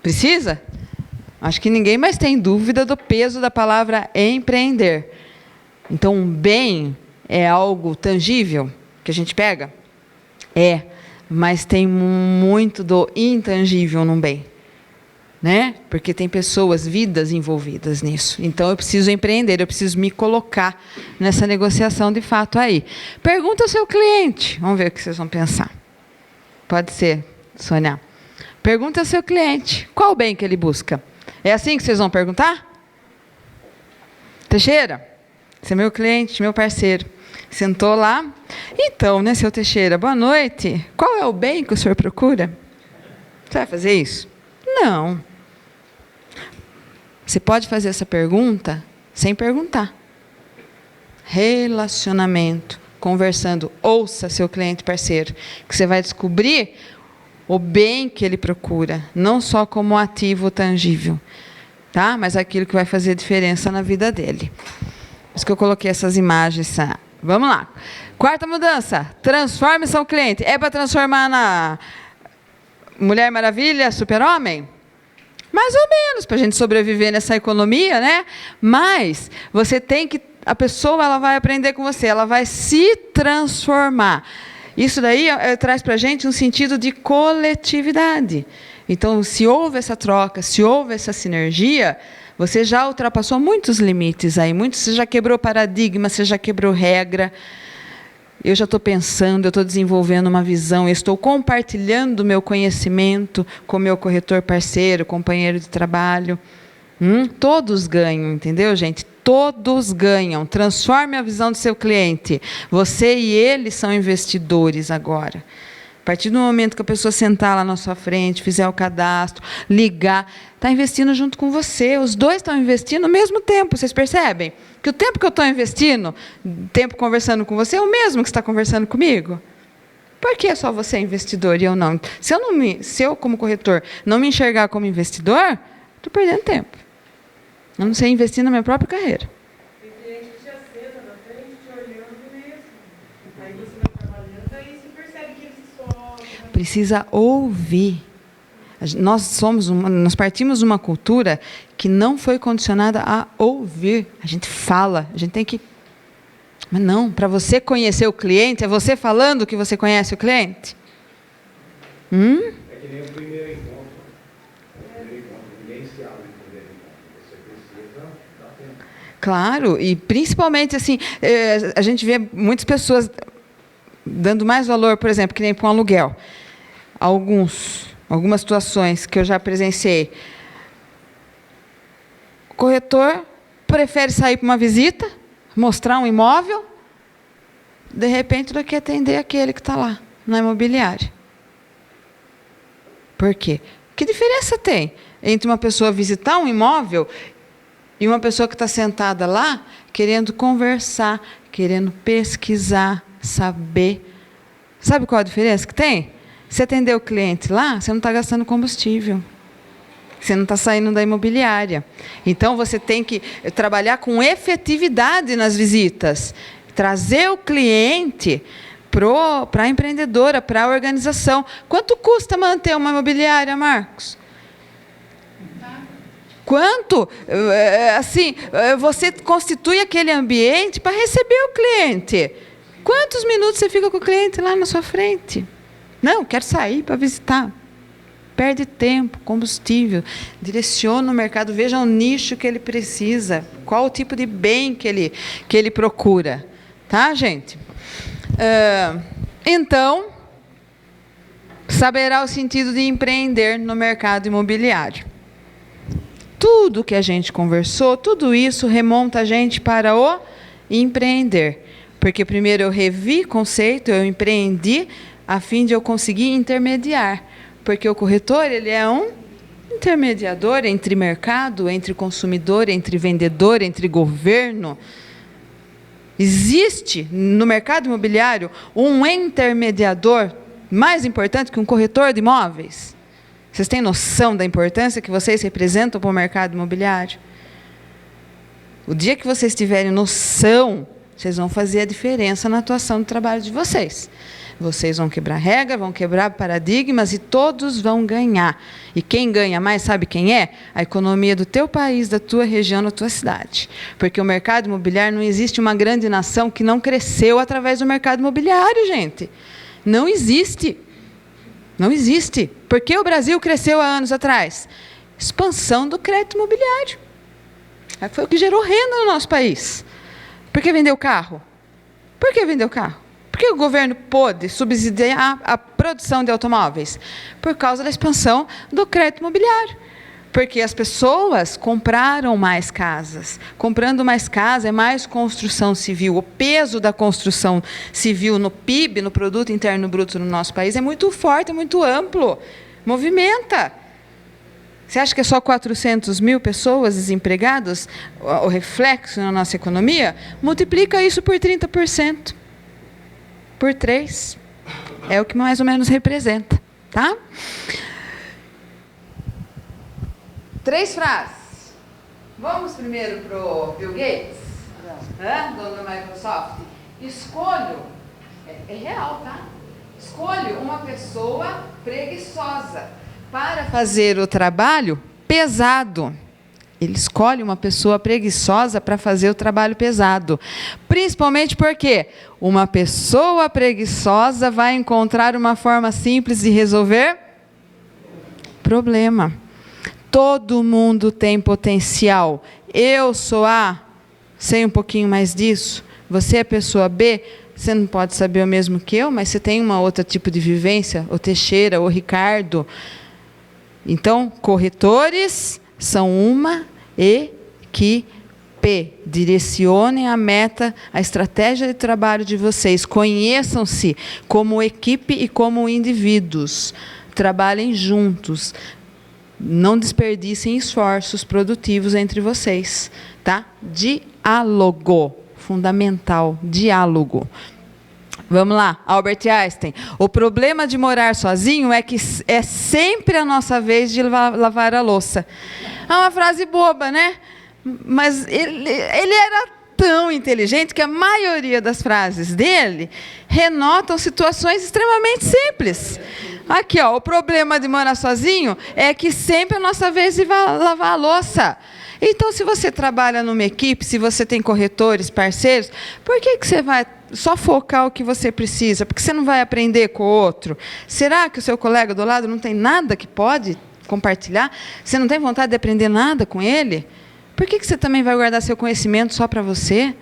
Precisa? Acho que ninguém mais tem dúvida do peso da palavra empreender. Então, um bem é algo tangível que a gente pega? Mas tem muito do intangível num bem. Né? Porque tem pessoas, vidas envolvidas nisso. Então, eu preciso empreender, eu preciso me colocar nessa negociação de fato aí. Pergunta ao seu cliente. Vamos ver o que vocês vão pensar. Pode ser, Sônia. Pergunta ao seu cliente. Qual o bem que ele busca? É assim que vocês vão perguntar? Teixeira, você é meu cliente, meu parceiro. Sentou lá. Então, né, seu Teixeira, boa noite. Qual é o bem que o senhor procura? Você vai fazer isso? Não. Você pode fazer essa pergunta sem perguntar. Relacionamento, conversando. Ouça seu cliente parceiro, que você vai descobrir o bem que ele procura, não só como ativo tangível, tá? Mas aquilo que vai fazer diferença na vida dele. Por isso que eu coloquei essas imagens. Vamos lá. 4ª mudança. Transforme seu cliente. É para transformar na Mulher Maravilha, Super-Homem? Mais ou menos, para a gente sobreviver nessa economia, né? Mas você tem que... A pessoa ela vai aprender com você, ela vai se transformar. Isso daí traz para a gente um sentido de coletividade. Então, se houve essa troca, se houve essa sinergia, você já ultrapassou muitos limites aí, você já quebrou paradigma, você já quebrou regra. Eu já estou pensando, eu estou desenvolvendo uma visão, eu estou compartilhando o meu conhecimento com o meu corretor parceiro, companheiro de trabalho. Todos ganham, entendeu, gente? Todos ganham. Transforme a visão do seu cliente. Você e ele são investidores agora. A partir do momento que a pessoa sentar lá na sua frente, fizer o cadastro, ligar, está investindo junto com você. Os dois estão investindo ao mesmo tempo, vocês percebem? Que o tempo que eu estou investindo, tempo conversando com você, é o mesmo que está conversando comigo. Por que só você é investidor e eu não? Se eu, como corretor, não me enxergar como investidor, estou perdendo tempo. Eu não sei investir na minha própria carreira. Tem cliente que já senta na frente, te olhando mesmo. Aí você vai trabalhando, aí você percebe que eles só... Precisa ouvir. Nós partimos de uma cultura que não foi condicionada a ouvir. A gente fala, a gente tem que... Mas não, para você conhecer o cliente, é você falando que você conhece o cliente? É que nem o primeiro encontro. Ninguém se abre no primeiro encontro. Você precisa dar tempo. Claro, e principalmente assim, a gente vê muitas pessoas dando mais valor, por exemplo, que nem para um aluguel. Algumas situações que eu já presenciei. O corretor prefere sair para uma visita, mostrar um imóvel, de repente, do que atender aquele que está lá, na imobiliária. Por quê? Que diferença tem entre uma pessoa visitar um imóvel e uma pessoa que está sentada lá, querendo conversar, querendo pesquisar, saber? Sabe qual a diferença que tem? Se atender o cliente lá, você não está gastando combustível. Você não está saindo da imobiliária. Então, você tem que trabalhar com efetividade nas visitas. Trazer o cliente para a empreendedora, para a organização. Quanto custa manter uma imobiliária, Marcos? Quanto? Assim, você constitui aquele ambiente para receber o cliente. Quantos minutos você fica com o cliente lá na sua frente? Não, quero sair para visitar. Perde tempo, combustível, direciona o mercado, veja o nicho que ele precisa, qual o tipo de bem que ele procura. Tá, gente? Então, saberá o sentido de empreender no mercado imobiliário. Tudo que a gente conversou, tudo isso remonta a gente para o empreender. Porque primeiro eu revi conceito, eu empreendi, a fim de eu conseguir intermediar. Porque o corretor, ele é um intermediador entre mercado, entre consumidor, entre vendedor, entre governo. Existe no mercado imobiliário um intermediador mais importante que um corretor de imóveis? Vocês têm noção da importância que vocês representam para o mercado imobiliário? O dia que vocês tiverem noção, vocês vão fazer a diferença na atuação do trabalho de vocês. Vocês vão quebrar regra, vão quebrar paradigmas e todos vão ganhar. E quem ganha mais, sabe quem é? A economia do teu país, da tua região, da tua cidade. Porque o mercado imobiliário, não existe uma grande nação que não cresceu através do mercado imobiliário, gente. Não existe. Não existe. Por que o Brasil cresceu há anos atrás? Expansão do crédito imobiliário. Foi o que gerou renda no nosso país. Por que vendeu carro? Por que vendeu carro? Por que o governo pôde subsidiar a produção de automóveis? Por causa da expansão do crédito imobiliário. Porque as pessoas compraram mais casas. Comprando mais casas é mais construção civil. O peso da construção civil no PIB, no Produto Interno Bruto no nosso país, é muito forte, é muito amplo. Movimenta. Você acha que é só 400 mil pessoas desempregadas o reflexo na nossa economia? Multiplica isso por 30%. Por 3. É o que mais ou menos representa. Tá? 3 frases. Vamos primeiro para o Bill Gates, dono da Microsoft. Escolho, é real, tá? Escolho uma pessoa preguiçosa para fazer o trabalho pesado. Ele escolhe uma pessoa preguiçosa para fazer o trabalho pesado. Principalmente porque uma pessoa preguiçosa vai encontrar uma forma simples de resolver problema. Todo mundo tem potencial. Eu sou A, sei um pouquinho mais disso. Você é pessoa B, você não pode saber o mesmo que eu, mas você tem uma outra tipo de vivência, o Teixeira, o Ricardo. Então, corretores são uma equipe. Direcionem a meta, a estratégia de trabalho de vocês. Conheçam-se como equipe e como indivíduos. Trabalhem juntos. Não desperdicem esforços produtivos entre vocês. Tá? Diálogo. Fundamental. Diálogo. Vamos lá, Albert Einstein. O problema de morar sozinho é que é sempre a nossa vez de lavar a louça. É uma frase boba, né? Mas ele era tão inteligente que a maioria das frases dele renotam situações extremamente simples. Aqui, ó, o problema de morar sozinho é que sempre é a nossa vez de lavar a louça. Então, se você trabalha numa equipe, se você tem corretores, parceiros, por que você vai só focar o que você precisa? Porque você não vai aprender com o outro? Será que o seu colega do lado não tem nada que pode compartilhar? Você não tem vontade de aprender nada com ele? Por que você também vai guardar seu conhecimento só para você?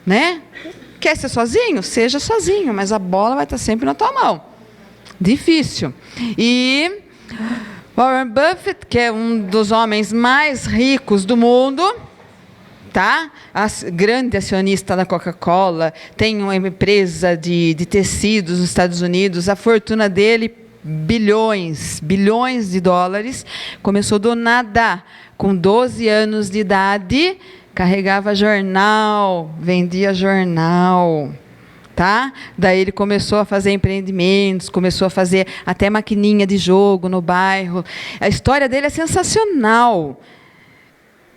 Né? Quer ser sozinho? Seja sozinho, mas a bola vai estar sempre na tua mão. Difícil. E Warren Buffett, que é um dos homens mais ricos do mundo, tá? Grande acionista da Coca-Cola, tem uma empresa de tecidos nos Estados Unidos, a fortuna dele, bilhões de dólares, começou do nada, com 12 anos de idade, carregava jornal, vendia jornal. Tá? Daí ele começou a fazer empreendimentos, começou a fazer até maquininha de jogo no bairro. A história dele é sensacional.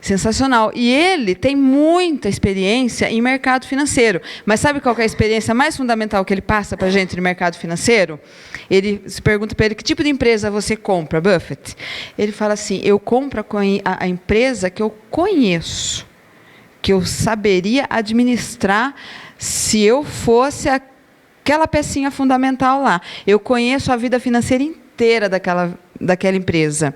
Sensacional. E ele tem muita experiência em mercado financeiro. Mas sabe qual que é a experiência mais fundamental que ele passa para a gente no mercado financeiro? Ele se pergunta para ele, que tipo de empresa você compra, Buffett? Ele fala assim, eu compro a empresa que eu conheço, que eu saberia administrar se eu fosse aquela pecinha fundamental lá. Eu conheço a vida financeira inteira daquela empresa.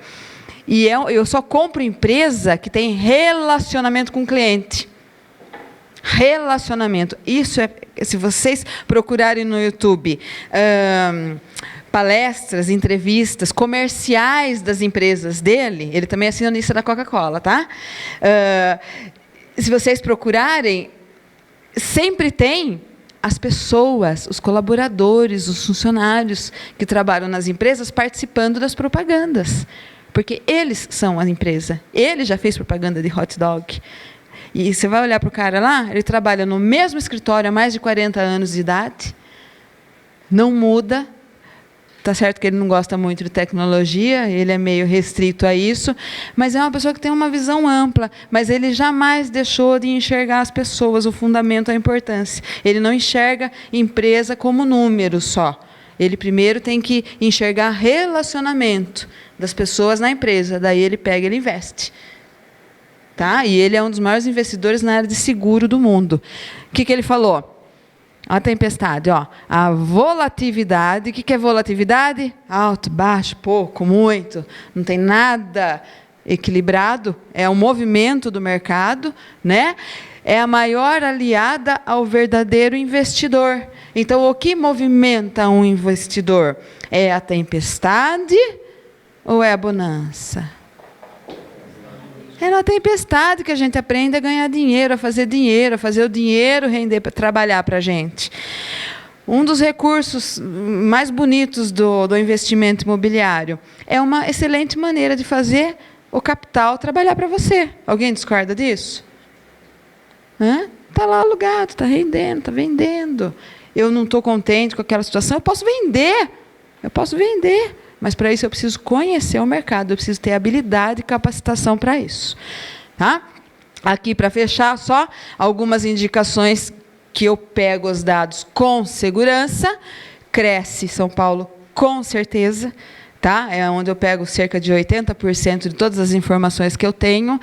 E eu só compro empresa que tem relacionamento com o cliente. Relacionamento. Isso é, se vocês procurarem no YouTube, palestras, entrevistas, comerciais das empresas dele, ele também é acionista da Coca-Cola, tá? Se vocês procurarem, sempre tem as pessoas, os colaboradores, os funcionários que trabalham nas empresas participando das propagandas. Porque eles são a empresa. Ele já fez propaganda de hot dog. E você vai olhar para o cara lá, ele trabalha no mesmo escritório há mais de 40 anos de idade. não muda. Tá certo que ele não gosta muito de tecnologia, ele é meio restrito a isso, mas é uma pessoa que tem uma visão ampla, mas ele jamais deixou de enxergar as pessoas, o fundamento, a importância. Ele não enxerga empresa como número só. Ele primeiro tem que enxergar relacionamento das pessoas na empresa, daí ele pega e ele investe. Tá? E ele é um dos maiores investidores na área de seguro do mundo. O que ele falou? A tempestade, ó, a volatilidade. O que é volatilidade? Alto, baixo, pouco, muito. Não tem nada equilibrado. É um movimento do mercado, né? É a maior aliada ao verdadeiro investidor. Então, o que movimenta um investidor? É a tempestade ou é a bonança? É na tempestade que a gente aprende a ganhar dinheiro, a fazer o dinheiro render, para trabalhar para a gente. Um dos recursos mais bonitos do investimento imobiliário é uma excelente maneira de fazer o capital trabalhar para você. Alguém discorda disso? Está lá alugado, está rendendo, está vendendo. Eu não estou contente com aquela situação, eu posso vender. Mas, para isso, eu preciso conhecer o mercado, eu preciso ter habilidade e capacitação para isso. Tá? Aqui, para fechar, só algumas indicações que eu pego os dados com segurança. Cresce São Paulo, com certeza. Tá? É onde eu pego cerca de 80% de todas as informações que eu tenho.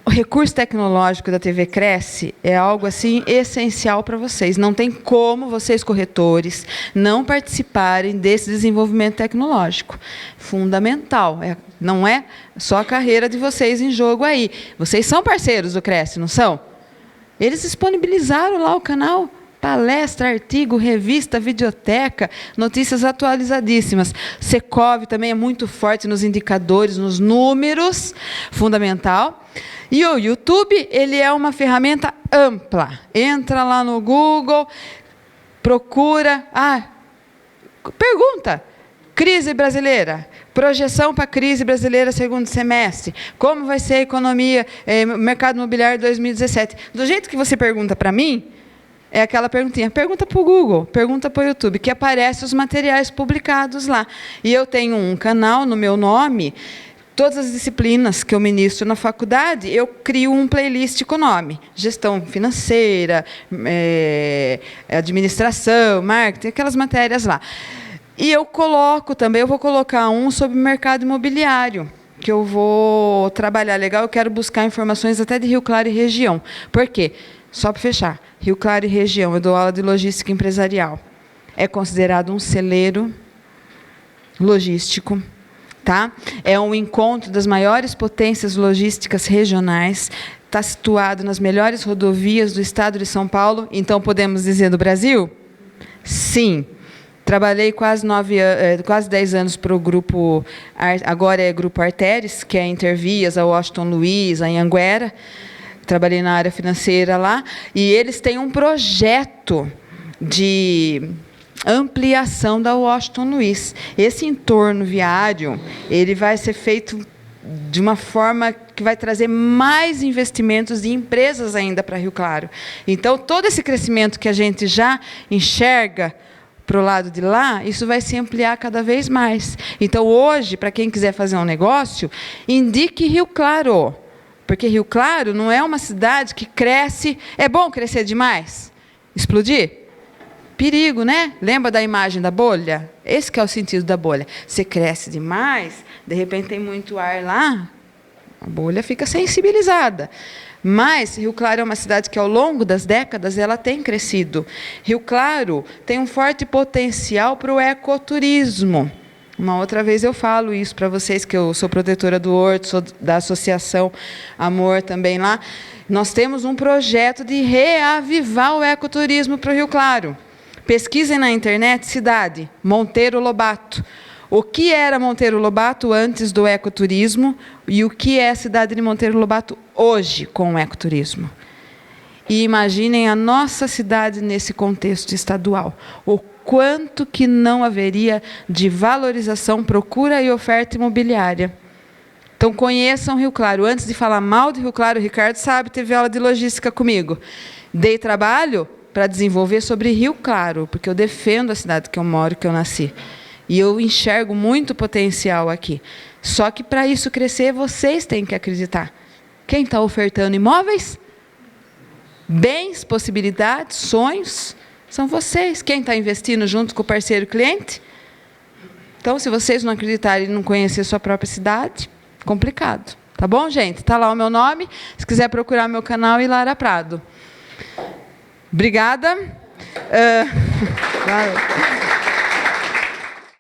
O recurso tecnológico da TV Cresce é algo assim essencial para vocês. Não tem como vocês, corretores, não participarem desse desenvolvimento tecnológico. Fundamental. Não é só a carreira de vocês em jogo aí. Vocês são parceiros do Cresce, não são? Eles disponibilizaram lá o canal. Palestra, artigo, revista, videoteca, notícias atualizadíssimas. Secov também é muito forte nos indicadores, nos números, fundamental. E o YouTube, ele é uma ferramenta ampla. Entra lá no Google, procura, pergunta, crise brasileira, projeção para a crise brasileira segundo semestre, como vai ser a economia, mercado imobiliário 2017. Do jeito que você pergunta para mim, é aquela perguntinha, pergunta para o Google, pergunta para o YouTube, que aparecem os materiais publicados lá. E eu tenho um canal no meu nome, todas as disciplinas que eu ministro na faculdade, eu crio um playlist com o nome. Gestão financeira, administração, marketing, aquelas matérias lá. E eu coloco também, eu vou colocar um sobre o mercado imobiliário, que eu vou trabalhar legal, eu quero buscar informações até de Rio Claro e região. Por quê? Só para fechar, Rio Claro e região, eu dou aula de logística empresarial. É considerado um celeiro logístico, tá? É um encontro das maiores potências logísticas regionais, está situado nas melhores rodovias do estado de São Paulo, então podemos dizer do Brasil? Sim. Trabalhei quase 10 anos para o grupo, agora é Grupo Arteres, que é Intervias, a Washington Luiz, a Anhanguera. Trabalhei na área financeira lá, e eles têm um projeto de ampliação da Washington Luiz. Esse entorno viário, ele vai ser feito de uma forma que vai trazer mais investimentos de empresas ainda para Rio Claro. Então, todo esse crescimento que a gente já enxerga para o lado de lá, isso vai se ampliar cada vez mais. Então, hoje, para quem quiser fazer um negócio, indique Rio Claro. Porque Rio Claro não é uma cidade que cresce... É bom crescer demais? Explodir? Perigo, né? Lembra da imagem da bolha? Esse que é o sentido da bolha. Você cresce demais, de repente tem muito ar lá, a bolha fica sensibilizada. Mas Rio Claro é uma cidade que, ao longo das décadas, ela tem crescido. Rio Claro tem um forte potencial para o ecoturismo. Uma outra vez eu falo isso para vocês, que eu sou protetora do Horto, sou da Associação Amor também lá. Nós temos um projeto de reavivar o ecoturismo para o Rio Claro. Pesquisem na internet, cidade, Monteiro Lobato. O que era Monteiro Lobato antes do ecoturismo e o que é a cidade de Monteiro Lobato hoje com o ecoturismo. E imaginem a nossa cidade nesse contexto estadual. O quanto que não haveria de valorização, procura e oferta imobiliária. Então, conheçam Rio Claro. Antes de falar mal de Rio Claro, o Ricardo sabe, teve aula de logística comigo. Dei trabalho? para desenvolver sobre Rio Claro, porque eu defendo a cidade que eu moro, que eu nasci. E eu enxergo muito potencial aqui. Só que, para isso crescer, vocês têm que acreditar. Quem está ofertando imóveis, bens, possibilidades, sonhos, são vocês. Quem está investindo junto com o parceiro cliente? Então, se vocês não acreditarem e não conhecer sua própria cidade, complicado. Tá bom, gente? Está lá o meu nome. Se quiser procurar meu canal, Ilara Prado. Obrigada. Claro.